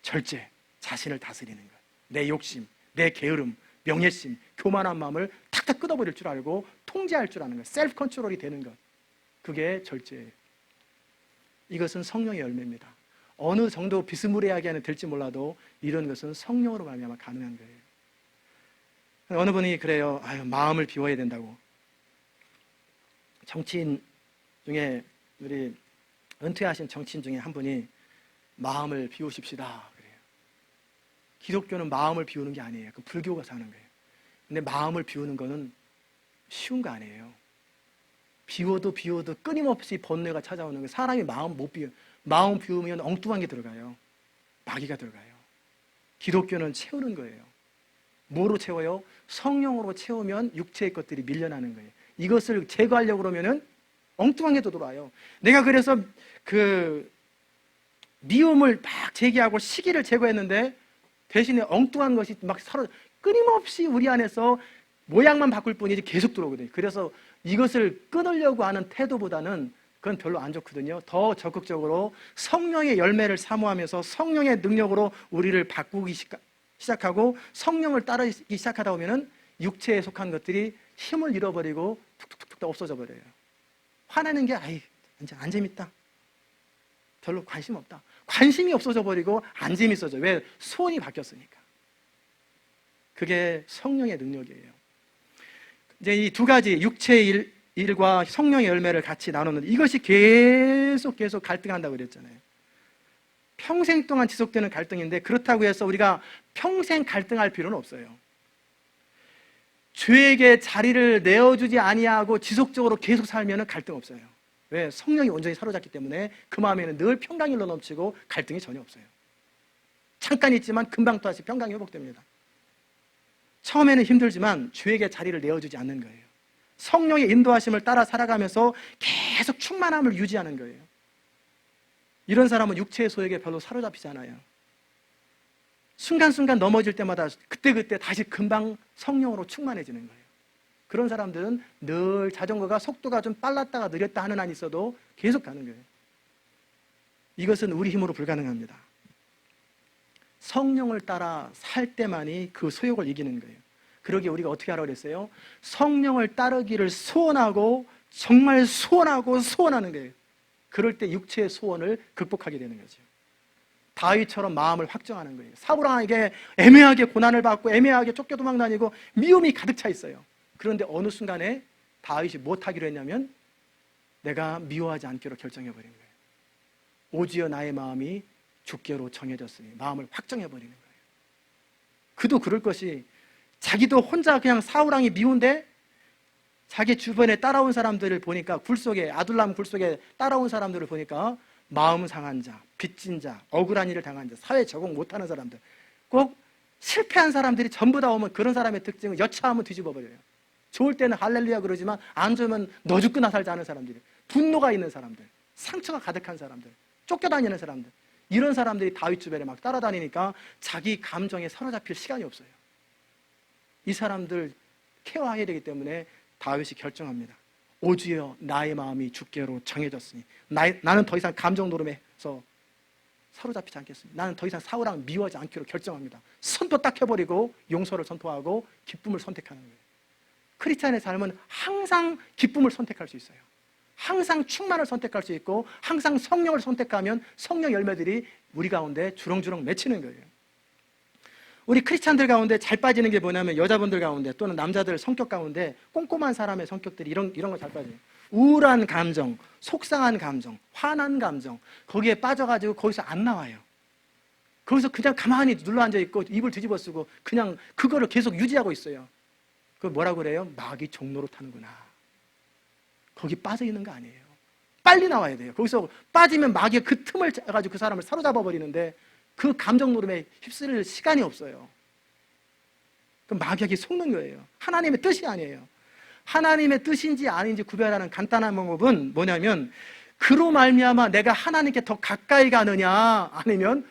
절제, 자신을 다스리는 것. 내 욕심, 내 게으름, 명예심, 교만한 마음을 탁탁 끊어버릴 줄 알고 통제할 줄 아는 것. 셀프 컨트롤이 되는 것. 그게 절제예요. 이것은 성령의 열매입니다. 어느 정도 비스무리하게는 될지 몰라도 이런 것은 성령으로 말미암아 가능한 거예요. 어느 분이 그래요. 마음을 비워야 된다고. 정치인 중에, 우리 은퇴하신 정치인 중에 한 분이 마음을 비우십시다 그래요. 기독교는 마음을 비우는 게 아니에요. 그 불교가 사는 거예요. 근데 마음을 비우는 거는 쉬운 거 아니에요. 비워도 끊임없이 번뇌가 찾아오는 거예요. 사람이 마음 비우면 엉뚱한 게 들어가요. 마귀가 들어가요. 기독교는 채우는 거예요. 뭐로 채워요? 성령으로 채우면 육체의 것들이 밀려나는 거예요. 이것을 제거하려고 그러면은 엉뚱한 게 또 들어와요. 내가 그래서 그 미움을 막 제기하고 시기를 제거했는데 대신에 엉뚱한 것이 막 서로 끊임없이 우리 안에서 모양만 바꿀 뿐이지 계속 들어오거든요. 그래서 이것을 끊으려고 하는 태도보다는 그건 별로 안 좋거든요. 더 적극적으로 성령의 열매를 사모하면서 성령의 능력으로 우리를 바꾸기 시작하고 성령을 따르기 시작하다 보면은 육체에 속한 것들이 힘을 잃어버리고 툭툭툭 없어져 버려요. 화나는 게 이제 안 재밌다. 별로 관심 없다. 관심이 없어져 버리고 안 재밌어져. 왜? 소원이 바뀌었으니까. 그게 성령의 능력이에요. 이제 이 두 가지 육체의 일과 성령의 열매를 같이 나누는 이것이 계속 갈등한다고 그랬잖아요. 평생 동안 지속되는 갈등인데 그렇다고 해서 우리가 평생 갈등할 필요는 없어요. 죄에게 자리를 내어주지 아니하고 지속적으로 계속 살면 갈등 없어요. 왜? 성령이 온전히 사로잡기 때문에 그 마음에는 늘 평강이 흘러 넘치고 갈등이 전혀 없어요. 잠깐 있지만 금방 또 다시 평강이 회복됩니다. 처음에는 힘들지만 죄에게 자리를 내어주지 않는 거예요. 성령의 인도하심을 따라 살아가면서 계속 충만함을 유지하는 거예요. 이런 사람은 육체의 소욕에 별로 사로잡히지 않아요. 순간순간 넘어질 때마다 그때그때 다시 금방 성령으로 충만해지는 거예요. 그런 사람들은 늘 자전거가 속도가 좀 빨랐다가 느렸다 하는 한이 있어도 계속 가는 거예요. 이것은 우리 힘으로 불가능합니다. 성령을 따라 살 때만이 그 소욕을 이기는 거예요. 그러기에 우리가 어떻게 하라고 그랬어요? 성령을 따르기를 소원하고 정말 소원하는 거예요. 그럴 때 육체의 소원을 극복하게 되는 거죠. 다윗처럼 마음을 확정하는 거예요. 사울왕에게 애매하게 고난을 받고 애매하게 쫓겨 도망다니고 미움이 가득 차 있어요. 그런데 어느 순간에 다윗이 못하기로 했냐면 내가 미워하지 않기로 결정해버린 거예요. 오지어 나의 마음이 주께로 정해졌으니 마음을 확정해버리는 거예요. 그도 그럴 것이 자기도 혼자 그냥 사울왕이 미운데 자기 주변에 따라온 사람들을 보니까 아둘람 굴속에 따라온 사람들을 보니까 마음 상한 자, 빚진 자, 억울한 일을 당한 자, 사회에 적응 못하는 사람들, 꼭 실패한 사람들이 전부 다 오면 그런 사람의 특징은 여차하면 뒤집어 버려요. 좋을 때는 할렐루야 그러지만 안 좋으면 너 죽고 나 살자 하는 사람들이, 분노가 있는 사람들, 상처가 가득한 사람들, 쫓겨다니는 사람들, 이런 사람들이 다윗 주변에 막 따라다니니까 자기 감정에 사로잡힐 시간이 없어요. 이 사람들 케어해야 되기 때문에 다윗이 결정합니다. 오주여 나의 마음이 주께로 정해졌으니 나는 더 이상 감정 노름에서 사로잡히지 않겠습니다. 나는 더 이상 사울왕 미워하지 않기로 결정합니다. 선포 딱 해버리고 용서를 선포하고 기쁨을 선택하는 거예요. 크리스찬의 삶은 항상 기쁨을 선택할 수 있어요. 항상 충만을 선택할 수 있고 항상 성령을 선택하면 성령 열매들이 우리 가운데 주렁주렁 맺히는 거예요. 우리 크리스찬들 가운데 잘 빠지는 게 뭐냐면 여자분들 가운데 또는 남자들 성격 가운데 꼼꼼한 사람의 성격들이 이런 거 잘 빠져요. 우울한 감정, 속상한 감정, 화난 감정, 거기에 빠져가지고 거기서 안 나와요. 거기서 그냥 가만히 눌러앉아 있고 입을 뒤집어 쓰고 그냥 그거를 계속 유지하고 있어요. 그걸 뭐라고 그래요? 마귀 종로로 타는구나. 거기 빠져 있는 거 아니에요. 빨리 나와야 돼요. 거기서 빠지면 마귀가 그 틈을 가지고 그 사람을 사로잡아 버리는데 그 감정 노름에 휩쓸릴 시간이 없어요. 그럼 마귀에게 속는 거예요. 하나님의 뜻이 아니에요. 하나님의 뜻인지 아닌지 구별하는 간단한 방법은 뭐냐면 그로 말미암아 내가 하나님께 더 가까이 가느냐 아니면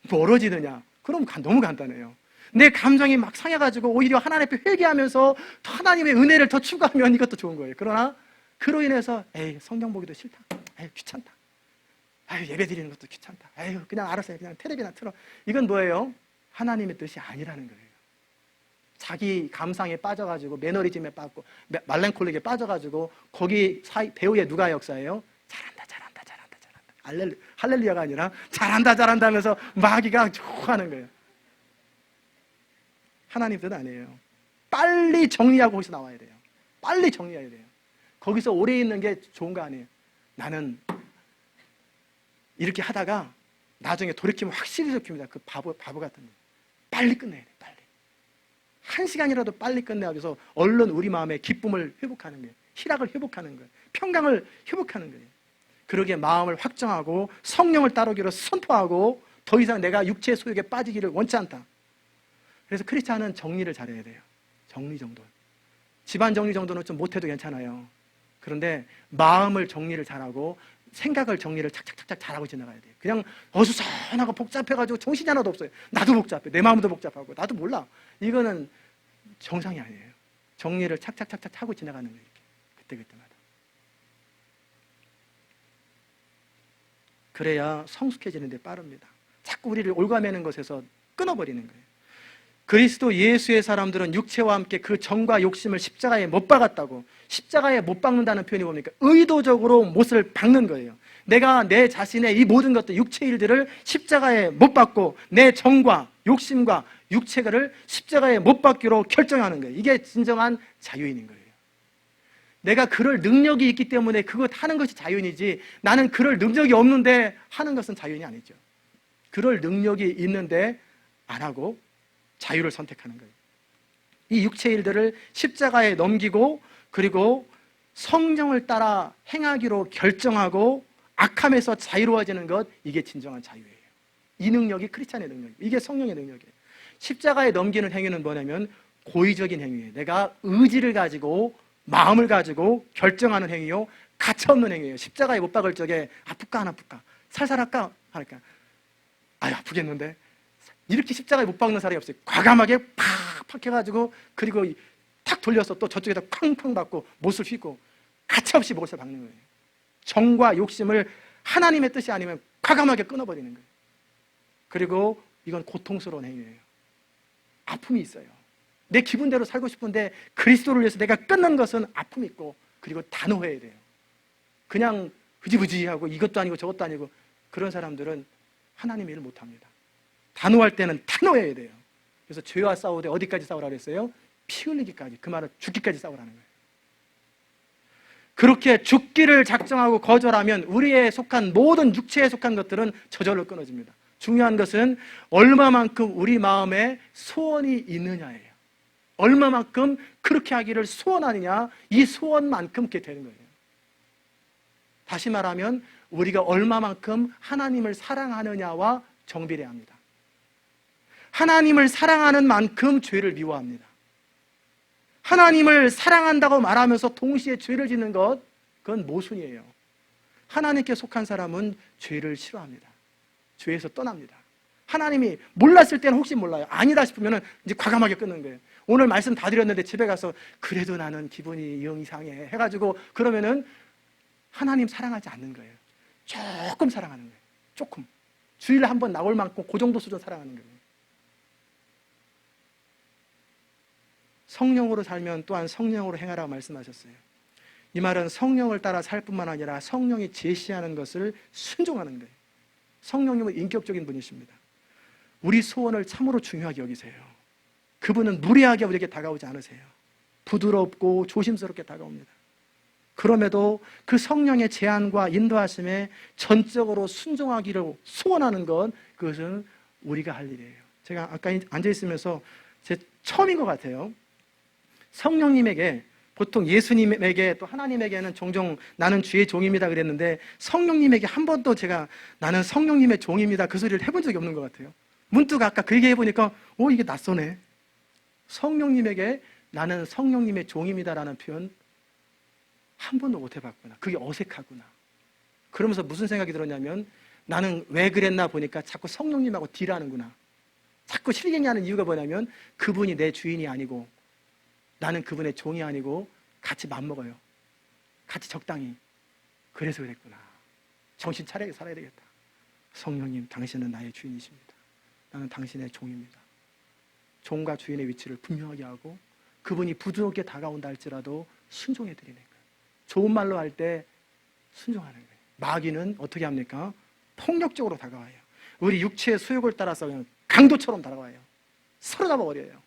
멀어지느냐. 그럼 너무 간단해요. 내 감정이 막 상해가지고 오히려 하나님 앞에 회개하면서 더 하나님의 은혜를 더 추구하면 이것도 좋은 거예요. 그러나 그로 인해서 성경 보기도 싫다. 귀찮다. 예배 드리는 것도 귀찮다. 그냥 알아서 그냥 텔레비나 틀어. 이건 뭐예요? 하나님의 뜻이 아니라는 거예요. 자기 감상에 빠져가지고 매너리즘에 빠졌고 말랭콜릭에 빠져가지고 거기 배우의 누가 역사예요? 잘한다. 할렐루야가 아니라 잘한다 하면서 마귀가 좋아하는 거예요. 하나님 뜻 아니에요. 빨리 정리하고 거기서 나와야 돼요. 빨리 정리해야 돼요. 거기서 오래 있는 게 좋은 거 아니에요. 나는 이렇게 하다가 나중에 돌이키면 확실히 잡힙니다. 그 바보 같은 거. 빨리 끝내야 돼, 빨리. 1시간이라도 빨리 끝내야 돼서 얼른 우리 마음의 기쁨을 회복하는 거예요. 희락을 회복하는 거예요. 평강을 회복하는 거예요. 그러기에 마음을 확정하고 성령을 따르기로 선포하고 더 이상 내가 육체의 소욕에 빠지기를 원치 않다. 그래서 크리스찬은 정리를 잘해야 돼요. 정리 정도. 집안 정리 정도는 좀 못해도 괜찮아요. 그런데 마음을 정리를 잘하고 생각을 정리를 착착착착 잘하고 지나가야 돼요. 그냥 어수선하고 복잡해가지고 정신이 하나도 없어요. 나도 복잡해. 내 마음도 복잡하고 나도 몰라. 이거는 정상이 아니에요. 정리를 착착착착 하고 지나가는 거예요. 그때그때마다. 그래야 성숙해지는 데 빠릅니다. 자꾸 우리를 올가매는 것에서 끊어버리는 거예요. 그리스도 예수의 사람들은 육체와 함께 그 정과 욕심을 십자가에 못 박았다고. 십자가에 못 박는다는 표현이 뭡니까? 의도적으로 못을 박는 거예요. 내가 내 자신의 이 모든 것들, 육체 일들을 십자가에 못 박고 내 정과 욕심과 육체를 십자가에 못 박기로 결정하는 거예요. 이게 진정한 자유인인 거예요. 내가 그럴 능력이 있기 때문에 그것 하는 것이 자유인이지, 나는 그럴 능력이 없는데 하는 것은 자유인이 아니죠. 그럴 능력이 있는데 안 하고 자유를 선택하는 거예요. 이 육체 일들을 십자가에 넘기고 그리고 성령을 따라 행하기로 결정하고 악함에서 자유로워지는 것, 이게 진정한 자유예요. 이 능력이 크리스찬의 능력이에요. 이게 성령의 능력이에요. 십자가에 넘기는 행위는 뭐냐면 고의적인 행위예요. 내가 의지를 가지고 마음을 가지고 결정하는 행위요, 가차없는 행위예요. 십자가에 못 박을 적에 아플까 안 아플까, 살살 할까 할까, 아유 아프겠는데, 이렇게 십자가에 못 박는 사람이 없어요. 과감하게 팍 해가지고 그리고 탁 돌려서 또 저쪽에다 쾅쾅 박고 못을 휘고 가차없이 못을 박는 거예요. 정과 욕심을 하나님의 뜻이 아니면 과감하게 끊어버리는 거예요. 그리고 이건 고통스러운 행위예요. 아픔이 있어요. 내 기분대로 살고 싶은데 그리스도를 위해서 내가 끊는 것은 아픔이 있고, 그리고 단호해야 돼요. 그냥 흐지부지하고 이것도 아니고 저것도 아니고 그런 사람들은 하나님 일을 못합니다. 단호할 때는 단호해야 돼요. 그래서 죄와 싸우되 어디까지 싸우라 그랬어요? 피 흘리기까지. 그 말은 죽기까지 싸우라는 거예요. 그렇게 죽기를 작정하고 거절하면 우리에 속한 모든 육체에 속한 것들은 저절로 끊어집니다. 중요한 것은 얼마만큼 우리 마음에 소원이 있느냐예요. 얼마만큼 그렇게 하기를 소원하느냐, 이 소원만큼 그렇게 되는 거예요. 다시 말하면 우리가 얼마만큼 하나님을 사랑하느냐와 정비례 합니다. 하나님을 사랑하는 만큼 죄를 미워합니다. 하나님을 사랑한다고 말하면서 동시에 죄를 짓는 것, 그건 모순이에요. 하나님께 속한 사람은 죄를 싫어합니다. 죄에서 떠납니다. 하나님이 몰랐을 때는 혹시 몰라요. 아니다 싶으면 이제 과감하게 끊는 거예요. 오늘 말씀 다 드렸는데 집에 가서 그래도 나는 기분이 영 이상해 해가지고 그러면은 하나님 사랑하지 않는 거예요. 조금 사랑하는 거예요. 조금. 주일에 한 번 나올 만큼 그 정도 수준 사랑하는 거예요. 성령으로 살면 또한 성령으로 행하라고 말씀하셨어요. 이 말은 성령을 따라 살 뿐만 아니라 성령이 제시하는 것을 순종하는 거예요. 성령님은 인격적인 분이십니다. 우리 소원을 참으로 중요하게 여기세요. 그분은 무례하게 우리에게 다가오지 않으세요. 부드럽고 조심스럽게 다가옵니다. 그럼에도 그 성령의 제안과 인도하심에 전적으로 순종하기를 소원하는 것, 그것은 우리가 할 일이에요. 제가 아까 앉아있으면서 제 처음인 것 같아요. 성령님에게, 보통 예수님에게 또 하나님에게는 종종 나는 주의 종입니다 그랬는데, 성령님에게 한 번도 제가 나는 성령님의 종입니다 그 소리를 해본 적이 없는 것 같아요. 문득 아까 그 얘기 해보니까 이게 낯서네. 성령님에게 나는 성령님의 종입니다라는 표현 한 번도 못 해봤구나. 그게 어색하구나. 그러면서 무슨 생각이 들었냐면, 나는 왜 그랬나 보니까 자꾸 성령님하고 딜하는구나. 자꾸 실갱이하는 이유가 뭐냐면 그분이 내 주인이 아니고 나는 그분의 종이 아니고 같이 맘먹어요. 같이 적당히. 그래서 그랬구나. 정신 차리게 살아야 되겠다. 성령님, 당신은 나의 주인이십니다. 나는 당신의 종입니다. 종과 주인의 위치를 분명하게 하고 그분이 부드럽게 다가온다 할지라도 순종해드리는 거예요. 좋은 말로 할 때 순종하는 거예요. 마귀는 어떻게 합니까? 폭력적으로 다가와요. 우리 육체의 수욕을 따라서 그냥 강도처럼 다가와요. 사로잡아 버려요.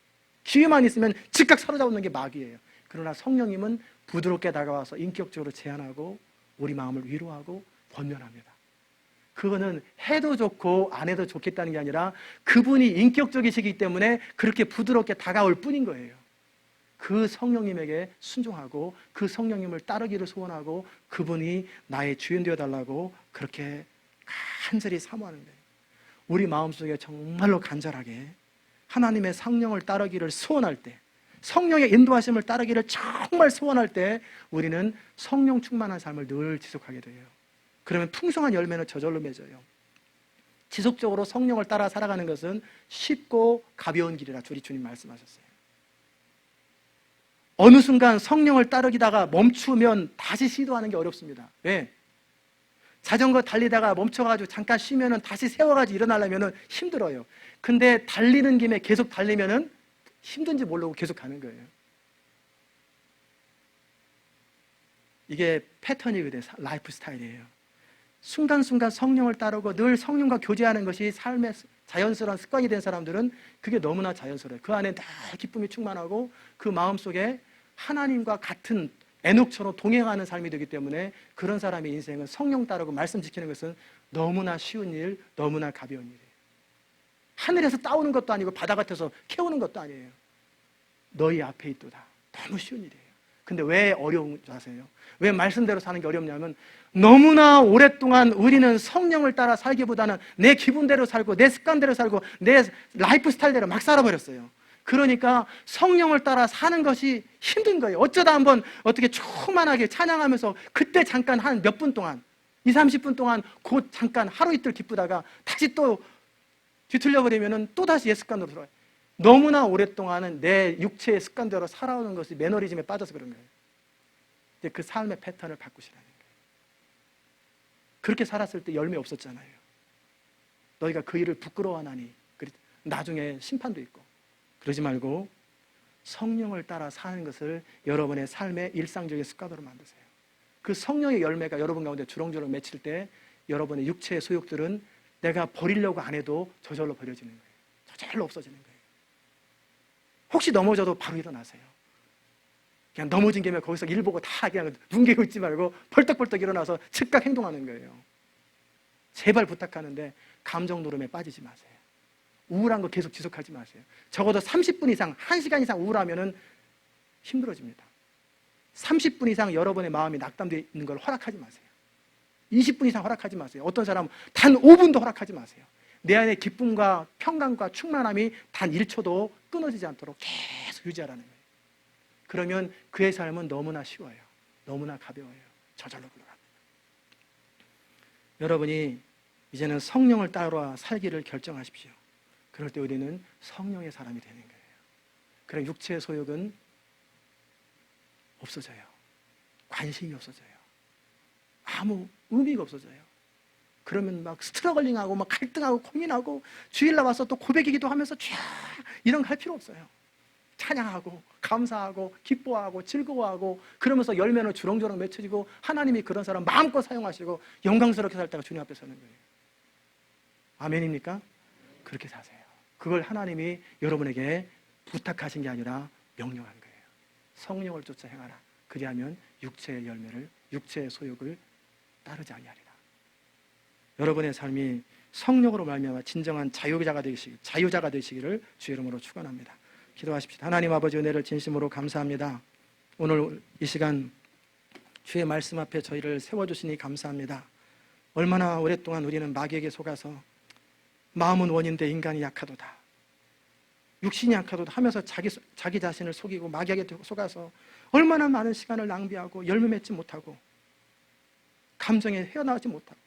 기회만 있으면 즉각 사로잡는 게 마귀예요. 그러나 성령님은 부드럽게 다가와서 인격적으로 제안하고 우리 마음을 위로하고 권면합니다. 그거는 해도 좋고 안 해도 좋겠다는 게 아니라 그분이 인격적이시기 때문에 그렇게 부드럽게 다가올 뿐인 거예요. 그 성령님에게 순종하고 그 성령님을 따르기를 소원하고 그분이 나의 주인 되어달라고 그렇게 간절히 사모하는 거예요. 우리 마음속에 정말로 간절하게 하나님의 성령을 따르기를 소원할 때, 성령의 인도하심을 따르기를 정말 소원할 때 우리는 성령 충만한 삶을 늘 지속하게 돼요. 그러면 풍성한 열매는 저절로 맺어요. 지속적으로 성령을 따라 살아가는 것은 쉽고 가벼운 길이라 우리 주님 말씀하셨어요. 어느 순간 성령을 따르기다가 멈추면 다시 시도하는 게 어렵습니다. 왜? 자전거 달리다가 멈춰가지고 잠깐 쉬면은 다시 세워가지고 일어나려면 힘들어요. 근데 달리는 김에 계속 달리면은 힘든지 모르고 계속 가는 거예요. 이게 패턴이거든요. 라이프 스타일이에요. 순간순간 성령을 따르고 늘 성령과 교제하는 것이 삶의 자연스러운 습관이 된 사람들은 그게 너무나 자연스러워요. 그 안에 다 기쁨이 충만하고 그 마음속에 하나님과 같은 에녹처럼 동행하는 삶이 되기 때문에 그런 사람의 인생은 성령 따르고 말씀 지키는 것은 너무나 쉬운 일, 너무나 가벼운 일이에요. 하늘에서 따오는 것도 아니고 바다 같아서 캐오는 것도 아니에요. 너희 앞에 있도다. 너무 쉬운 일이에요. 근데 왜 어려운 줄 아세요? 왜 말씀대로 사는 게 어렵냐면 너무나 오랫동안 우리는 성령을 따라 살기보다는 내 기분대로 살고 내 습관대로 살고 내 라이프 스타일대로 막 살아버렸어요. 그러니까 성령을 따라 사는 것이 힘든 거예요. 어쩌다 한번 어떻게 충만하게 찬양하면서 그때 잠깐 한 몇 분 동안 20, 30분 동안 곧 잠깐 하루 이틀 기쁘다가 다시 또 뒤틀려버리면 또다시 옛 습관으로 들어와요. 너무나 오랫동안은 내 육체의 습관대로 살아오는 것이 매너리즘에 빠져서 그런 거예요. 이제 그 삶의 패턴을 바꾸시라는 거예요. 그렇게 살았을 때 열매 없었잖아요. 너희가 그 일을 부끄러워하나니 나중에 심판도 있고. 그러지 말고 성령을 따라 사는 것을 여러분의 삶의 일상적인 습관으로 만드세요. 그 성령의 열매가 여러분 가운데 주렁주렁 맺힐 때 여러분의 육체의 소욕들은 내가 버리려고 안 해도 저절로 버려지는 거예요. 저절로 없어지는 거예요. 혹시 넘어져도 바로 일어나세요. 그냥 넘어진 김에 거기서 일 보고 다 그냥 눈 개고 있지 말고 벌떡벌떡 일어나서 즉각 행동하는 거예요. 제발 부탁하는데 감정 노름에 빠지지 마세요. 우울한 거 계속 지속하지 마세요. 적어도 30분 이상, 1시간 이상 우울하면 힘들어집니다. 30분 이상 여러분의 마음이 낙담되어 있는 걸 허락하지 마세요. 20분 이상 허락하지 마세요. 어떤 사람은 단 5분도 허락하지 마세요. 내 안에 기쁨과 평강과 충만함이 단 1초도 끊어지지 않도록 계속 유지하라는 거예요. 그러면 그의 삶은 너무나 쉬워요. 너무나 가벼워요. 저절로 흘러갑니다. 여러분이 이제는 성령을 따라 살기를 결정하십시오. 그럴 때 우리는 성령의 사람이 되는 거예요. 그럼 육체의 소욕은 없어져요. 관심이 없어져요. 아무 의미가 없어져요. 그러면 막 스트러글링하고 막 갈등하고 고민하고 주일날 와서 또 고백이기도 하면서 쫙 이런 거 할 필요 없어요. 찬양하고 감사하고 기뻐하고 즐거워하고 그러면서 열매는 주렁주렁 맺혀지고 하나님이 그런 사람 마음껏 사용하시고 영광스럽게 살다가 주님 앞에 서는 거예요. 아멘입니까? 그렇게 사세요. 그걸 하나님이 여러분에게 부탁하신 게 아니라 명령한 거예요. 성령을 쫓아 행하라. 그리하면 육체의 열매를, 육체의 소욕을 따르지 아니하리라. 여러분의 삶이 성령으로 말미암아 진정한 자유자가 되시기를 주 이름으로 축원합니다. 기도하십시다. 하나님 아버지 은혜를 진심으로 감사합니다. 오늘 이 시간 주의 말씀 앞에 저희를 세워주시니 감사합니다. 얼마나 오랫동안 우리는 마귀에게 속아서 마음은 원인데 인간이 약하도다, 육신이 약하도다 하면서 자기 자신을 속이고 마귀에게 속아서 얼마나 많은 시간을 낭비하고 열매 맺지 못하고 감정에 헤어나오지 못하고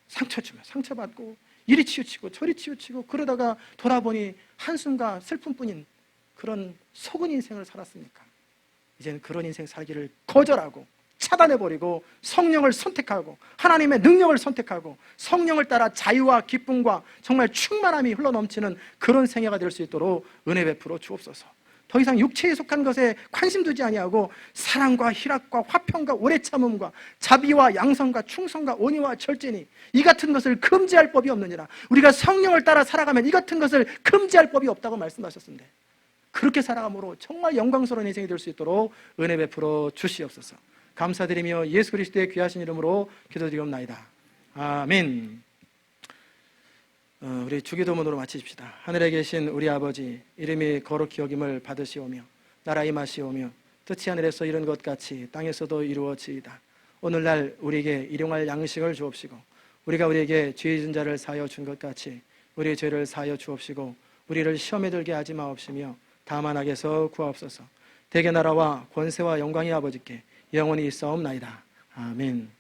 상처 주면 상처받고 이리 치우치고 저리 치우치고 그러다가 돌아보니 한숨과 슬픔뿐인 그런 속은 인생을 살았으니까 이제는 그런 인생 살기를 거절하고 차단해버리고 성령을 선택하고 하나님의 능력을 선택하고 성령을 따라 자유와 기쁨과 정말 충만함이 흘러넘치는 그런 생애가 될 수 있도록 은혜 베풀어 주옵소서. 더 이상 육체에 속한 것에 관심 두지 아니하고 사랑과 희락과 화평과 오래 참음과 자비와 양성과 충성과 온유와 절제니 이 같은 것을 금지할 법이 없느니라. 우리가 성령을 따라 살아가면 이 같은 것을 금지할 법이 없다고 말씀하셨는데 그렇게 살아감으로 정말 영광스러운 인생이 될 수 있도록 은혜 베풀어 주시옵소서. 감사드리며 예수 그리스도의 귀하신 이름으로 기도드리옵나이다. 아멘. 우리 주기도문으로 마치십시다. 하늘에 계신 우리 아버지, 이름이 거룩히 여김을 받으시오며 나라 임하시오며 뜻이 하늘에서 이룬 것 같이 땅에서도 이루어지이다. 오늘날 우리에게 일용할 양식을 주옵시고 우리가 우리에게 죄 지은 자를 사하여 준 것 같이 우리의 죄를 사하여 주옵시고 우리를 시험에 들게 하지 마옵시며 다만 악에서 구하옵소서. 대개 나라와 권세와 영광이 아버지께 영원히 있사옵나이다. 아멘.